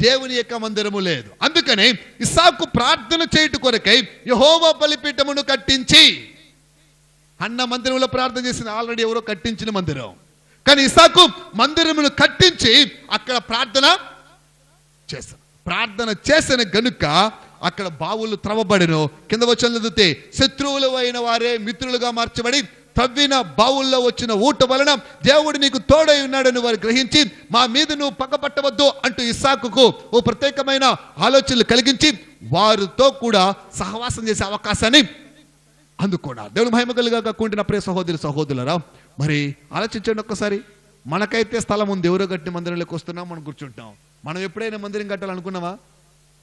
దేవుని యొక్క మందిరము లేదు. అందుకనే ఇసాకు ప్రార్థన చేయుట కొరకై యెహోవా బలిపీఠమును కట్టించి, హన్న మందిరంలో ప్రార్థన చేసింది ఆల్రెడీ ఎవరో కట్టించిన మందిరం, కానీ ఇసాకు మందిరమును కట్టించి అక్కడ ప్రార్థన చేసిన గనుక అక్కడ బావులు త్రవ్వబడెను. కింద వచ్చి చదివితే, శత్రువులు అయిన వారే మిత్రులుగా మార్చబడి తవ్విన బావుల్లో వచ్చిన ఊట వలన దేవుడు నీకు తోడై ఉన్నాడని వారు గ్రహించి మా మీద నువ్వు పగపట్టవద్దు అంటూ ఇస్సాకుకు ఓ ప్రత్యేకమైన ఆలోచనలు కలిగించి వారితో కూడా సహవాసం చేసే అవకాశాన్ని అందుకున్నారు. దేవుని మహిమ కలుగాక కూడిన ప్రియ సహోదరులారా, మరి ఆలోచించండి ఒక్కసారి. మనకైతే స్థలం ఉంది, ఎవరో గట్టి మందిరంలోకి వస్తున్నాం, మనం కూర్చుంటాం. మనం ఎప్పుడైనా మందిరం కట్టాలనుకున్నావా?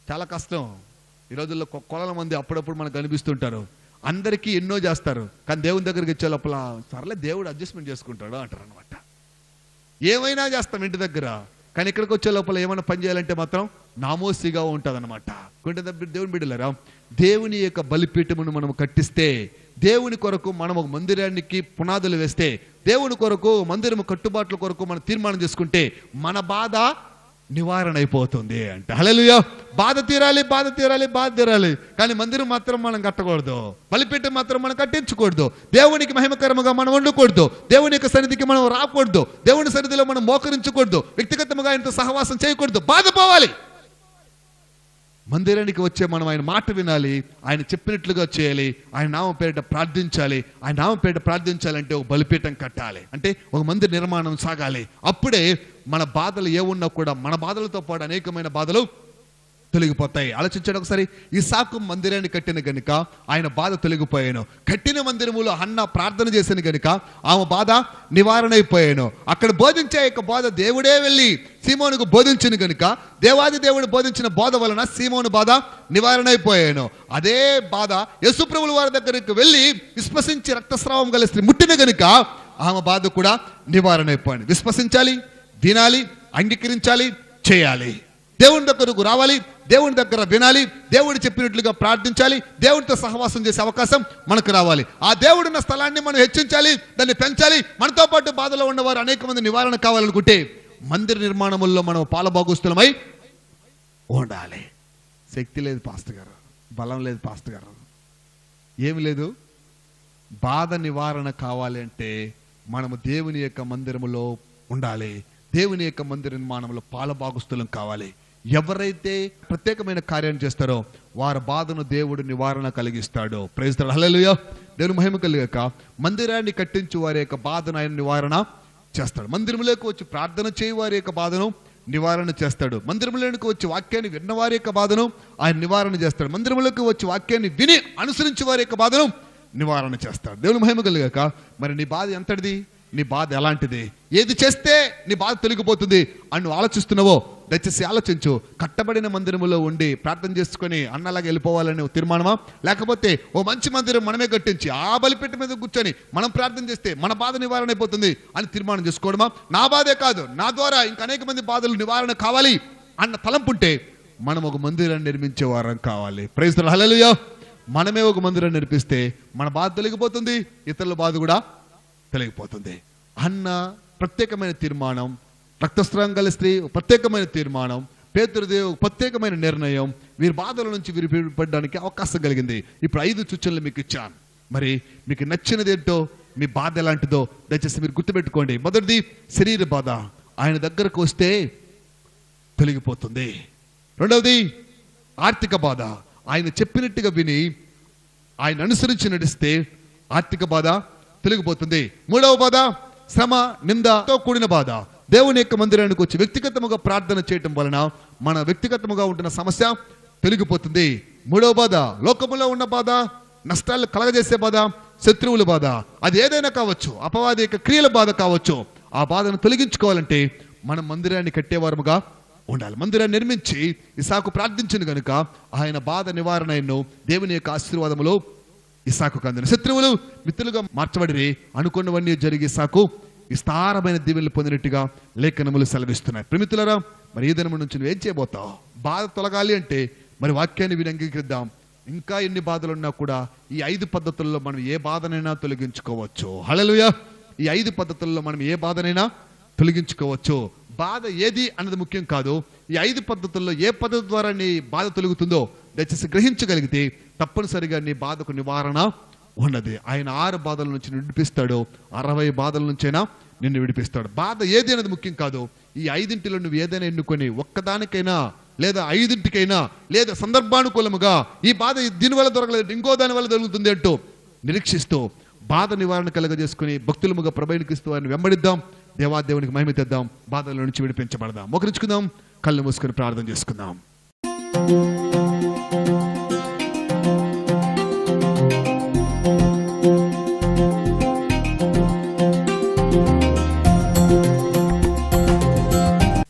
చాలా కష్టం. ఈ రోజుల్లో కొలల మంది అప్పుడప్పుడు మనకు కనిపిస్తుంటారు. అందరికీ ఎన్నో చేస్తారు, కానీ దేవుని దగ్గరికి వచ్చే లోపల సర్లే దేవుడు అడ్జస్ట్మెంట్ చేసుకుంటాడు అంటారు అనమాట. ఏమైనా చేస్తాం ఇంటి దగ్గర, కానీ ఇక్కడికి వచ్చే లోపల ఏమైనా పని చేయాలంటే మాత్రం నామోసిగా ఉంటుంది అనమాట. దేవుని బిడ్డలారా, దేవుని యొక్క బలిపీఠమును మనం కట్టిస్తే, దేవుని కొరకు మనం ఒక మందిరానికి పునాదులు వేస్తే, దేవుని కొరకు మందిరము కట్టుబాట్ల కొరకు మనం తీర్మానం చేసుకుంటే మన బాధ నివారణ అయిపోతుంది అంటే. హల్లెలూయా. బాధ తీరాలి, కానీ మందిరం మాత్రం మనం కట్టకూడదు, బలిపీఠం మాత్రం మనం కట్టించకూడదు, దేవునికి మహిమకరముగా మనం వండకూడదు, దేవుని యొక్క సన్నిధికి మనం రాకూడదు, దేవుని సన్నిధిలో మనం మోకరించకూడదు, వ్యక్తిగతంగా ఆయనతో సహవాసం చేయకూడదు. బాధపోవాలి. మందిరానికి వచ్చే మనం ఆయన మాట వినాలి, ఆయన చెప్పినట్లుగా చేయాలి, ఆయన నామం పేరిట ప్రార్థించాలి. ఆయన నామం పేరిట ప్రార్థించాలంటే ఒక బలిపీఠం కట్టాలి, అంటే ఒక మందిర నిర్మాణం సాగాలి. అప్పుడే మన బాధలు ఏమున్నా కూడా మన బాధలతో పాటు అనేకమైన బాధలు తొలగిపోతాయి. ఆలోచించండి ఒకసారి. ఇస్సాకు మందిరాన్ని కట్టిన గనుక ఆయన బాధ తొలగిపోయాను. కట్టిన మందిరములో హన్న ప్రార్థన చేసిన గనుక ఆమె బాధ నివారణ అయిపోయాను. అక్కడ బోధించే యొక్క బోధ దేవుడే వెళ్ళి సీమోనుకు బోధించిన గనుక దేవాది దేవుడు బోధించిన బోధ వలన సీమోను బాధ నివారణ అయిపోయాను. అదే బాధ యేసుప్రభుల వారి దగ్గరికి వెళ్ళి విశ్వసించి రక్తస్రావం గల స్త్రీ ముట్టిన గనుక ఆమె బాధ కూడా నివారణ అయిపోయింది. విశ్వసించాలి, వినాలి, అంగీకరించాలి, చేయాలి. దేవుని దగ్గరకు రావాలి, దేవుని దగ్గర వినాలి, దేవుడు చెప్పినట్లుగా ప్రార్థించాలి, దేవుడితో సహవాసం చేసే అవకాశం మనకు రావాలి. ఆ దేవుడున్న స్థలాన్ని మనం హెచ్చించాలి, దాన్ని పెంచాలి. మనతో పాటు బాధలో ఉన్నవారు అనేక మంది నివారణ కావాలనుకుంటే మందిర నిర్మాణముల్లో మనం పాలభాగస్తులమై ఉండాలి. శక్తి లేదు పాస్టర్ గారు, బలం లేదు పాస్టర్ గారు, ఏమి లేదు. బాధ నివారణ కావాలి అంటే మనము దేవుని యొక్క మందిరములో ఉండాలి, దేవుని యొక్క మందిర నిర్మాణంలో పాలభాగస్తులం కావాలి. ఎవరైతే ప్రత్యేకమైన కార్యాన్ని చేస్తారో వారి బాధను దేవుడు నివారణ కలిగిస్తాడు. Praise the lord. హల్లెలూయా. దేవుని మహిమ కలుగాక. మందిరాన్ని కట్టించు వారి యొక్క బాధను ఆయన నివారణ చేస్తాడు. మందిరంలోకి వచ్చి ప్రార్థన చేయి వారి యొక్క బాధను నివారణ చేస్తాడు. మందిరంలోకి వచ్చి వాక్యాన్ని విన్న వారి యొక్క బాధను ఆయన నివారణ చేస్తాడు. మందిరంలోకి వచ్చి వాక్యాన్ని విని అనుసరించి వారి యొక్క బాధను నివారణ చేస్తాడు. దేవుని మహిమ కలుగాక. మరి నీ బాధ ఎంతటిది? నీ బాధ ఎలాంటిది? ఏది చేస్తే నీ బాధ తొలగిపోతుంది అని నువ్వు ఆలోచిస్తున్నావో దయచేసి ఆలోచించు. కట్టబడిన మందిరములో ఉండి ప్రార్థన చేసుకొని అన్నలాగా వెళ్ళిపోవాలని తీర్మానమా, లేకపోతే ఓ మంచి మందిరం మనమే కట్టించి ఆ బలిపీఠం మీద కూర్చొని మనం ప్రార్థన చేస్తే మన బాధ నివారణ అయిపోతుంది అని తీర్మానం చేసుకోవడమా? నా బాధే కాదు, నా ద్వారా ఇంకా అనేక మంది బాధలు నివారణ కావాలి అన్న తలంపుంటే మనం ఒక మందిరాన్ని నిర్మించే వారం కావాలి. Praise the lord. హల్లెలూయా. మనమే ఒక మందిరాన్ని నిర్మిస్తే మన బాధ తొలగిపోతుంది, ఇతరుల బాధ కూడా తొలగిపోతుంది అన్న ప్రత్యేకమైన తీర్మానం. రక్తస్రావం గల స్త్రీ ప్రత్యేకమైన తీర్మానం, పేతురుదేవు ప్రత్యేకమైన నిర్ణయం. వీరి బాధల నుంచి విడిపడడానికి అవకాశం కలిగింది. ఇప్పుడు 5 సూచనలు మీకు ఇచ్చాను. మరి మీకు నచ్చినది ఏంటో, మీ బాధ ఎలాంటిదో దయచేసి మీరు గుర్తుపెట్టుకోండి. మొదటిది శరీర బాధ, ఆయన దగ్గరకు వస్తే తొలగిపోతుంది. రెండవది ఆర్థిక బాధ, ఆయన చెప్పినట్టుగా విని ఆయన అనుసరించి నడిస్తే ఆర్థిక బాధ తొలగిపోతుంది. మూడవ బాధ శ్రమ, నిందతో కూడిన బాధ. దేవుని యొక్క మందిరానికి వచ్చి వ్యక్తిగతముగా ప్రార్థన చేయటం వలన మన వ్యక్తిగతముగా ఉంటున్న సమస్య తొలగిపోతుంది. మూడవ బాధ లోకములో ఉన్న బాధ, నష్టాలు కలగజేసే బాధ, శత్రువుల బాధ. అది ఏదైనా కావచ్చు, అపవాది యొక్క క్రియల బాధ కావచ్చు. ఆ బాధను తొలగించుకోవాలంటే మనం మందిరాన్ని కట్టేవారముగా ఉండాలి. మందిరాన్ని నిర్మించి ఇస్సాకు ప్రార్థించిన గనుక ఆయన బాధ నివారణ ఎన్నో దేవుని యొక్క ఆశీర్వాదములో ఇస్సాకు కందిన. శత్రువులు మిత్రులుగా మార్చబడి అనుకున్నవన్నీ జరిగి ఇస్సాకు విస్తారమైన దీవెనలు పొందినట్టుగా లేఖనములు సెలవిస్తున్నాయి. ప్రేమితులారా, మరి ఈ దినము నుంచి నువ్వేం చేయబోతావు? బాధ తొలగాలి అంటే మరి వాక్యాన్ని విని అంగీకరిద్దాం. ఇంకా ఎన్ని బాధలున్నా కూడా ఈ 5 పద్ధతుల్లో మనం ఏ బాధనైనా తొలగించుకోవచ్చు. హల్లెలూయా! ఈ 5 పద్ధతుల్లో మనం ఏ బాధనైనా తొలగించుకోవచ్చు. బాధ ఏది అన్నది ముఖ్యం కాదు. ఈ 5 పద్ధతుల్లో ఏ పద్ధతి ద్వారా నీ బాధ తొలగుతుందో దయచేసి గ్రహించగలిగితే తప్పనిసరిగా నీ బాధకు నివారణ ఉన్నది. ఆయన 6 బాధల నుంచి విడిపిస్తాడు, 60 బాధల నుంచైనా నిన్ను విడిపిస్తాడు. బాధ ఏది అనేది ముఖ్యం కాదు. ఈ 5 నువ్వు ఏదైనా ఎన్నుకొని ఒక్కదానికైనా లేదా 5కైనా లేదా సందర్భానుకూలముగా ఈ బాధ దీనివల్ల దొరకలేదు, ఇంకో దాని వల్ల దొరుకుతుంది అంటూ నిరీక్షిస్తూ బాధ నివారణ కలగజేసుకుని భక్తులముగా ప్రభువైన క్రీస్తు వారిని వెంబడిద్దాం. దేవాదేవునికి మహిమ తెద్దాం, బాధల నుంచి విడిపించబడదాం. మోకరించుకుందాం, కళ్ళు మూసుకొని ప్రార్థన చేసుకుందాం.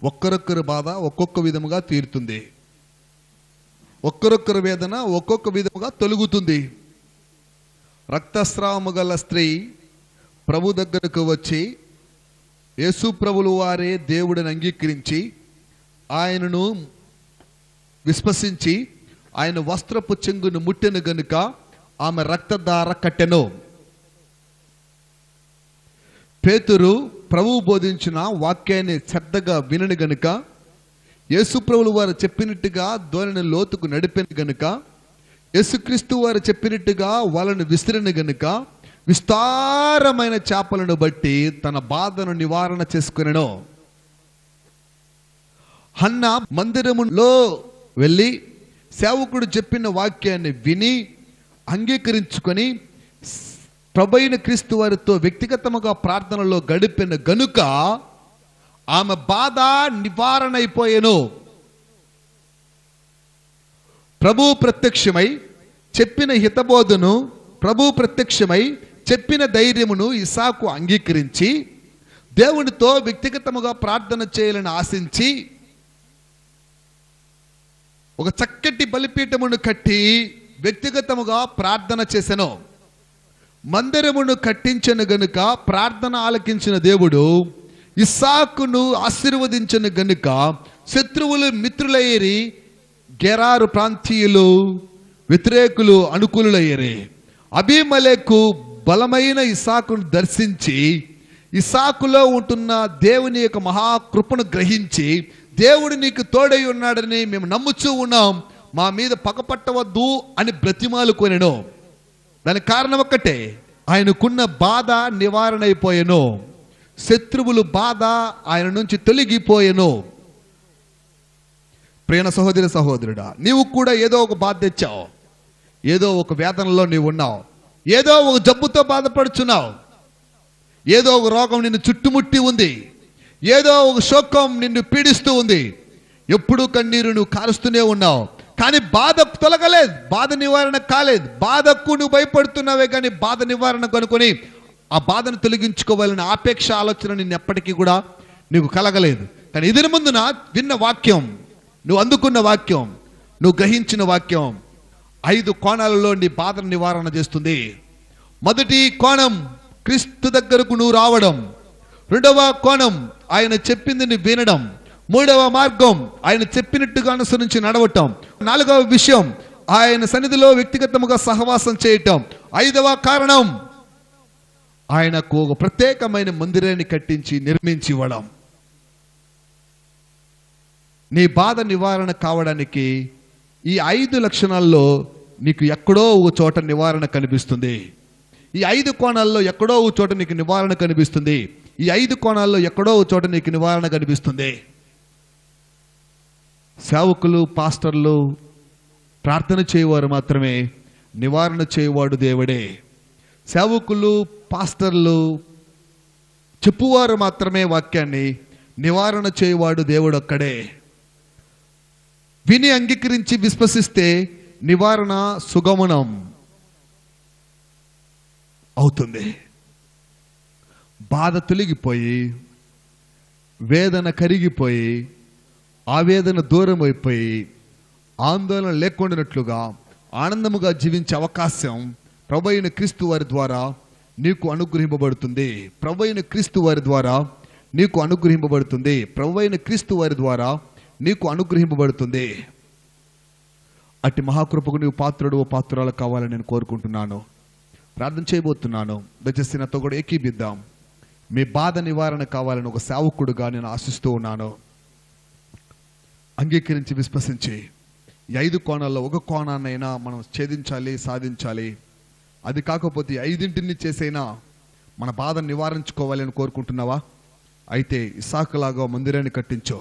ఒక్కరొక్కరి బాధ ఒక్కొక్క విధముగా తీరుతుంది, ఒక్కరొక్కరి వేదన ఒక్కొక్క విధముగా తొలగుతుంది. రక్తస్రావము గల స్త్రీ ప్రభు దగ్గరకు వచ్చి యేసు ప్రభులు వారే దేవుడిని అంగీకరించి ఆయనను విశ్వసించి ఆయన వస్త్రపు చెంగును ముట్టెను గనుక ఆమె రక్తధార కట్టెను. పేతురు ప్రభువు బోధించిన వాక్యాన్ని శ్రద్ధగా వినను గనుక, యేసు ప్రభులు వారు చెప్పినట్టుగా ధోరణి లోతుకు నడిపిన గనుక, యేసుక్రీస్తు వారు చెప్పినట్టుగా వాళ్ళను విసిరిన గనుక విస్తారమైన చేపలను బట్టి తన బాధను నివారణ చేసుకునెను. హన్న మందిరములో వెళ్ళి సేవకుడు చెప్పిన వాక్యాన్ని విని అంగీకరించుకొని ప్రభువైన క్రీస్తు వారితో వ్యక్తిగతముగా ప్రార్థనలో గడిపిన గనుక ఆమె బాధ నివారణ అయిపోయెను. ప్రభు ప్రత్యక్షమై చెప్పిన హితబోధను, ప్రభు ప్రత్యక్షమై చెప్పిన ధైర్యమును ఇస్సాకు అంగీకరించి దేవునితో వ్యక్తిగతముగా ప్రార్థన చేయాలని ఆశించి ఒక చక్కటి బలిపీఠమును కట్టి వ్యక్తిగతముగా ప్రార్థన చేసెను. మందిరమును కట్టించను గనుక ప్రార్థన ఆలకించిన దేవుడు ఇస్సాకును ఆశీర్వదించను గనుక శత్రువులు మిత్రులయ్యేరి, గెరారు ప్రాంతీయులు వ్యతిరేకులు అనుకూలులయ్యేరి. అబీమెలెకు బలమైన ఇస్సాకును దర్శించి ఇస్సాకులో ఉంటున్న దేవుని యొక్క మహాకృపను గ్రహించి దేవుడు నీకు తోడై ఉన్నాడని మేము నమ్ముచూ ఉన్నాం, మా మీద పగపట్టవద్దు అని బ్రతిమాలుకొనెను. దానికి కారణం ఒక్కటే, ఆయనకున్న బాధ నివారణ అయిపోయెను. శత్రువులు బాధ ఆయన నుంచి తొలగిపోయెను. ప్రియ సహోదరి సహోదరుడా, నీవు కూడా ఏదో ఒక బాధ తెచ్చావు, ఏదో ఒక వేదనలో నీవు ఉన్నావు, ఏదో ఒక జబ్బుతో బాధపడుచున్నావు, ఏదో ఒక రోగం నిన్ను చుట్టుముట్టి ఉంది, ఏదో ఒక శోకం నిన్ను పీడిస్తూ ఉంది. ఎప్పుడూ కన్నీరు నువ్వు కారుస్తూనే ఉన్నావు, కానీ బాధ తొలగలేదు, బాధ నివారణ కాలేదు. బాధకు నువ్వు భయపడుతున్నావే కానీ బాధ నివారణ కనుకొని ఆ బాధను తొలగించుకోవాలని ఆపేక్ష ఆలోచన నిన్ను ఎప్పటికీ కూడా నీకు కలగలేదు. కానీ ఇదిని ముందున విన్న వాక్యం, నువ్వు అందుకున్న వాక్యం, నువ్వు గ్రహించిన వాక్యం 5 కోణాలలో నీ బాధను నివారణ చేస్తుంది. మొదటి కోణం క్రీస్తు దగ్గరకు నువ్వు రావడం. రెండవ కోణం ఆయన చెప్పింది నువ్వు వినడం. మూడవ మార్గం ఆయన చెప్పినట్టుగా అనుసరించి నడవటం. 4వ విషయం ఆయన సన్నిధిలో వ్యక్తిగతముగా సహవాసం చేయటం. 5వ కారణం ఆయనకు ఒక ప్రత్యేకమైన మందిరాన్ని కట్టించి నిర్మించి ఇవ్వడం. నీ బాధ నివారణ కావడానికి ఈ 5 లక్షణాల్లో నీకు ఎక్కడో ఒక చోట నివారణ కనిపిస్తుంది. ఈ 5 కోణాల్లో ఎక్కడో ఒక చోట నీకు నివారణ కనిపిస్తుంది. ఈ 5 కోణాల్లో ఎక్కడో ఒక చోట నీకు నివారణ కనిపిస్తుంది. సేవకులు, పాస్టర్లు, ప్రార్థన చేయవారు మాత్రమే, నివారణ చేయవాడు దేవుడే. సేవకులు, పాస్టర్లు చెప్పువారు మాత్రమే వాక్యాన్ని, నివారణ చేయవాడు దేవుడు ఒక్కడే. విని అంగీకరించి విశ్వసిస్తే నివారణ సుగమనం అవుతుంది. బాధ తొలగిపోయి, వేదన కరిగిపోయి, ఆవేదన దూరం అయిపోయి, ఆందోళన లేకుండానట్లుగా ఆనందముగా జీవించే అవకాశం ప్రభువైన క్రీస్తు వారి ద్వారా నీకు అనుగ్రహింపబడుతుంది. ప్రభువైన క్రీస్తు వారి ద్వారా నీకు అనుగ్రహింపబడుతుంది. ప్రభువైన క్రీస్తు వారి ద్వారా నీకు అనుగ్రహింపబడుతుంది. అట్టి మహాకృపకు నీవు పాత్రుడు, పాత్రురాలు కావాలని నేను కోరుకుంటున్నాను. ప్రార్థన చేయబోతున్నాను. దయచేసి నాతో కూడా ఏకీభిద్దాం. మీ బాధ నివారణ కావాలని ఒక సేవకుడుగా నేను ఆశిస్తూ ఉన్నాను. అంగీకరించి విశ్వసించి ఈ 5 కోణాల్లో ఒక కోణాన్నైనా మనం ఛేదించాలి, సాధించాలి. అది కాకపోతే 5 చేసైనా మన బాధ నివారించుకోవాలి అని కోరుకుంటున్నావా? అయితే ఇస్సాకులాగా మందిరాన్ని కట్టించో.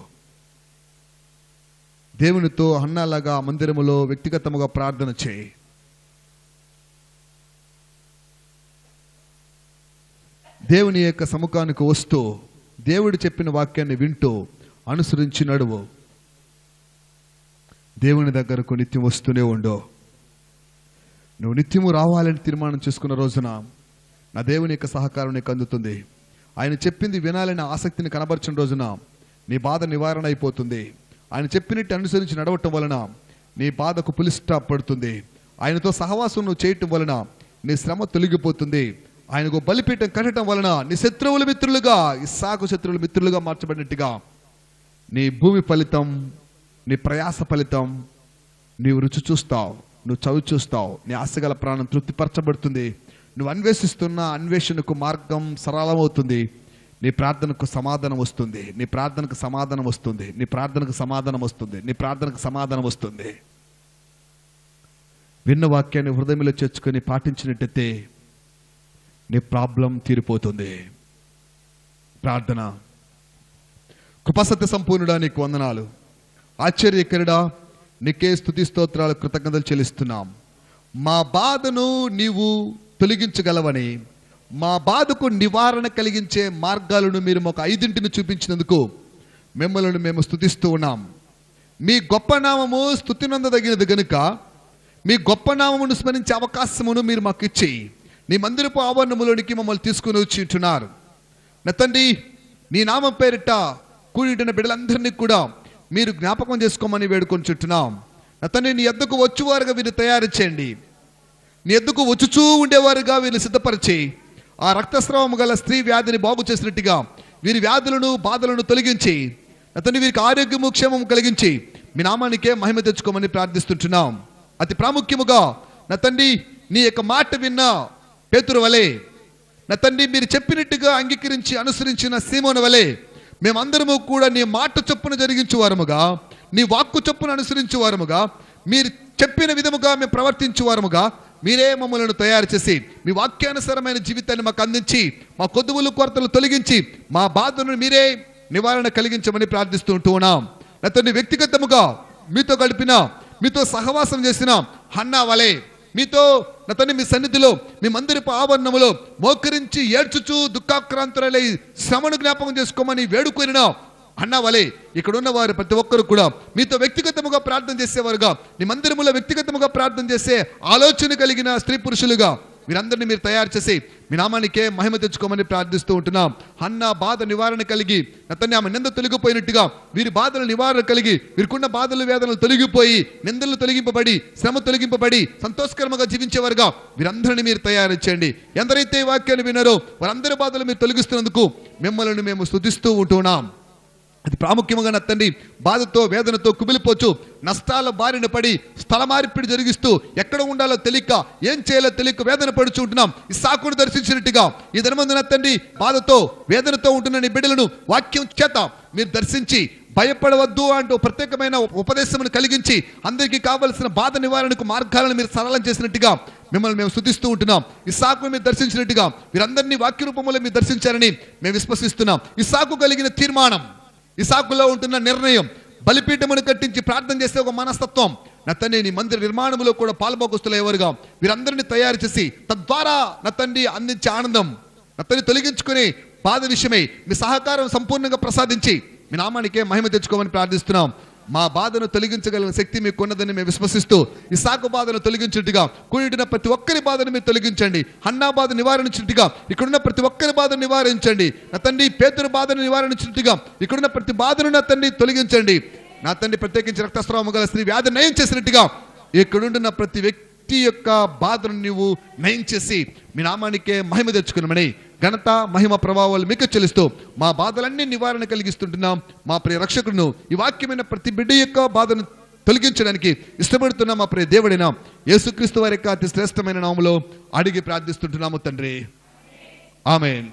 దేవునితో హన్నాలాగా మందిరములో వ్యక్తిగతముగా ప్రార్థన చేయి. దేవుని యొక్క సముఖానికి వస్తూ దేవుడు చెప్పిన వాక్యాన్ని వింటూ అనుసరించి నడువు. దేవుని దగ్గరకు నిత్యం వస్తూనే ఉండు. నువ్వు నిత్యము రావాలని తీర్మానం చేసుకున్న రోజున నా దేవుని యొక్క సహకారం నీకు అందుతుంది. ఆయన చెప్పింది వినాలని ఆసక్తిని కనబరిచిన రోజున నీ బాధ నివారణ అయిపోతుంది. ఆయన చెప్పినట్టు అనుసరించి నడవటం వలన నీ బాధకు పులి స్టాప్ పడుతుంది. ఆయనతో సహవాసం నువ్వు చేయటం వలన నీ శ్రమ తొలగిపోతుంది. ఆయనకు బలిపీఠం కట్టడం వలన నీ శత్రువుల మిత్రులుగా, ఇస్సాకు శత్రువుల మిత్రులుగా మార్చబడినట్టుగా నీ భూమి ఫలితం, నీ ప్రయాస ఫలితం నీవు రుచి చూస్తావు, నువ్వు చవి చూస్తావు. నీ ఆశగల ప్రాణం తృప్తిపరచబడుతుంది. నువ్వు అన్వేషిస్తున్న అన్వేషణకు మార్గం సరళమవుతుంది. నీ ప్రార్థనకు సమాధానం వస్తుంది. నీ ప్రార్థనకు సమాధానం వస్తుంది. నీ ప్రార్థనకు సమాధానం వస్తుంది. నీ ప్రార్థనకు సమాధానం వస్తుంది. విన్న వాక్యాన్ని హృదయంలో చేర్చుకొని పాటించినట్టయితే నీ ప్రాబ్లం తీరిపోతుంది. ప్రార్థన. కృపాసత్య సంపూర్ణుడా, నీకు వందనాలు. ఆశ్చర్యకరుడా, నీకే స్తుతి స్తోత్రాలు, కృతజ్ఞతలు చెల్లిస్తున్నాం. మా బాధను నీవు తొలగించగలవని, మా బాధకు నివారణ కలిగించే మార్గాలను మీరు మాకు 5 చూపించినందుకు మిమ్మల్ని మేము స్తుతిస్తూ ఉన్నాం. మీ గొప్ప నామము స్తుతినందదగినది గనుక మీ గొప్ప నామమును స్మరించే అవకాశమును మీరు మాకు ఇచ్చి నీ మందిరపు ఆవరణములోనికి మమ్మల్ని తీసుకుని వచ్చి ఉంటున్నారు. నా తండ్రి, నీ నామం పేరిట కూడిన బిడ్డలందరినీ కూడా మీరు జ్ఞాపకం చేసుకోమని వేడుకొని చుట్టున్నాం. నా తండ్రి, నీ ఎద్దకు వచ్చేవారుగా వీరిని తయారు చేయండి. నీ ఎద్దకు వచ్చుచూ ఉండేవారుగా వీరిని సిద్ధపరిచి ఆ రక్తస్రావము గల స్త్రీ వ్యాధిని బాగు చేసినట్టుగా వీరి వ్యాధులను, బాధలను తొలగించి నా తండ్రి వీరికి ఆరోగ్యము, క్షేమము కలిగించి మీ నామానికే మహిమ తెచ్చుకోమని ప్రార్థిస్తుంటున్నాం. అతి ప్రాముఖ్యముగా నా తండ్రి, నీ యొక్క మాట విన్న పేతురు వలె, నా తండ్రి మీరు చెప్పినట్టుగా అంగీకరించి అనుసరించిన సీమోను వలె మేమందరము కూడా నీ మాట చొప్పున జరిగించు వారముగా, నీ వాక్కు చొప్పున అనుసరించు వారముగా, మీరు చెప్పిన విధముగా మేము ప్రవర్తించు వారముగా మీరే మమ్మల్ని తయారు చేసి మీ వాక్యానుసారమైన జీవితాన్ని మాకు అందించి మా కొద్దువులు, కొరతలు తొలగించి మా బాధను మీరే నివారణ కలిగించమని ప్రార్థిస్తూ ఉంటున్నాం. నా తండ్రి, వ్యక్తిగతముగా మీతో గడిపిన, మీతో సహవాసం చేసిన హన్నా వలె మీతో నా తండ్రి మీ సన్నిధిలో మీ మందిరపు ఆవరణములో మోకరించి ఏడ్చుచూ దుఃఖాక్రాంతులై శ్రమను జ్ఞాపకం చేసుకోమని వేడుకొనిన అన్నా వలె ఇక్కడ ఉన్న వారు ప్రతి ఒక్కరు కూడా మీతో వ్యక్తిగతముగా ప్రార్థన చేసేవారుగా, నీ మందిరములో వ్యక్తిగతముగా ప్రార్థన చేసే ఆలోచన కలిగిన స్త్రీ పురుషులుగా మీరందరినీ మీరు తయారు చేసి మీ నామానికే మహిమ తెచ్చుకోమని ప్రార్థిస్తూ ఉంటున్నాం. అన్న బాధ నివారణ కలిగి అతన్ని ఆమె నింద తొలగిపోయినట్టుగా వీరి బాధల నివారణ కలిగి వీరికున్న బాధలు, వేదనలు తొలగిపోయి నిందలు తొలగింపబడి శ్రమ తొలగింపబడి సంతోషకరంగా జీవించేవారుగా వీరందరినీ మీరు తయారు చేయండి. ఎందరైతే ఈ వాక్యాన్ని విన్నారో వారందరి బాధలు మీరు తొలగిస్తున్నందుకు మిమ్మల్ని మేము స్తుతిస్తూ ఉంటున్నాం. అది ప్రాముఖ్యంగా నా తండ్రి, బాధతో వేదనతో కుమిలిపోచు నష్టాల బారిన పడి స్థల మార్పిడి జరిగిస్తూ ఎక్కడ ఉండాలో తెలియక, ఏం చేయాలో తెలియక వేదన పడుచు ఉంటున్నాం. ఇస్సాకును దర్శించినట్టుగా ఈ దినమందు నా తండ్రి బాధతో వేదనతో ఉంటున్న నీ బిడ్డలను వాక్యం చేత మీరు దర్శించి భయపడవద్దు అంటూ ప్రత్యేకమైన ఉపదేశమును కలిగించి అందరికీ కావలసిన బాధ నివారణకు మార్గాలను మీరు సరళం చేసినట్టుగా మిమ్మల్ని మేము స్తుతిస్తూ ఉంటున్నాం. ఇస్సాకు మీరు దర్శించినట్టుగా వీరందరినీ వాక్య రూపంలో మీరు దర్శించారని మేము విశ్వసిస్తున్నాం. ఇస్సాకు కలిగిన తీర్మానం, ఇస్సాకులో ఉంటున్న నిర్ణయం, బలిపీఠమును కట్టించి ప్రార్థన చేసే ఒక మనస్తత్వం, నా తండ్రి నీ మందిర నిర్మాణంలో కూడా పాలుభాగస్తులయ్యేవారుగా వీరందరినీ తయారు చేసి తద్వారా నా తండ్రి అందించే ఆనందం, నా తండ్రి తొలగించుకుని బాధ విషయమై మీ సహకారం సంపూర్ణంగా ప్రసాదించి మీ నామానికే మహిమ తెచ్చుకోమని ప్రార్థిస్తున్నాం. మా బాధను తొలగించగలిగిన శక్తి మీకు ఉన్నదని మేము విశ్వసిస్తూ ఇస్సాకు బాధను తొలగించినట్టుగా కూడిన ప్రతి ఒక్కరి బాధను మీరు తొలగించండి. హన్నా బాధ నివారించినట్టుగా ఇక్కడున్న ప్రతి ఒక్కరి బాధను నివారించండి. నా తండ్రి పేతురు బాధను నివారించినట్టుగా ఇక్కడున్న ప్రతి బాధను నా తండ్రి తొలగించండి. నా తండ్రి ప్రత్యేకించి రక్తస్రావం గల స్త్రీ వ్యాధి నయం చేసినట్టుగా ఇక్కడుంటున్న ప్రతి వ్యక్తి యొక్క బాధను నీవు నయం చేసి మీ నామానికే మహిమ తెచ్చుకున్నామని ఘనత మహిమ ప్రభావాలు మీకు చెల్లిస్తూ మా బాధలన్నీ నివారణ కలిగిస్తుంటున్నాం. మా ప్రియ రక్షకుడును ఈ వాక్యమైన ప్రతి బిడ్డ యొక్క బాధను తొలగించడానికి ఇష్టపడుతున్న మా ప్రియ దేవుడైన యేసుక్రీస్తు వారి యొక్క అతి శ్రేష్టమైన నామములో అడిగి ప్రార్థిస్తుంటున్నాము తండ్రి. ఆమేన్.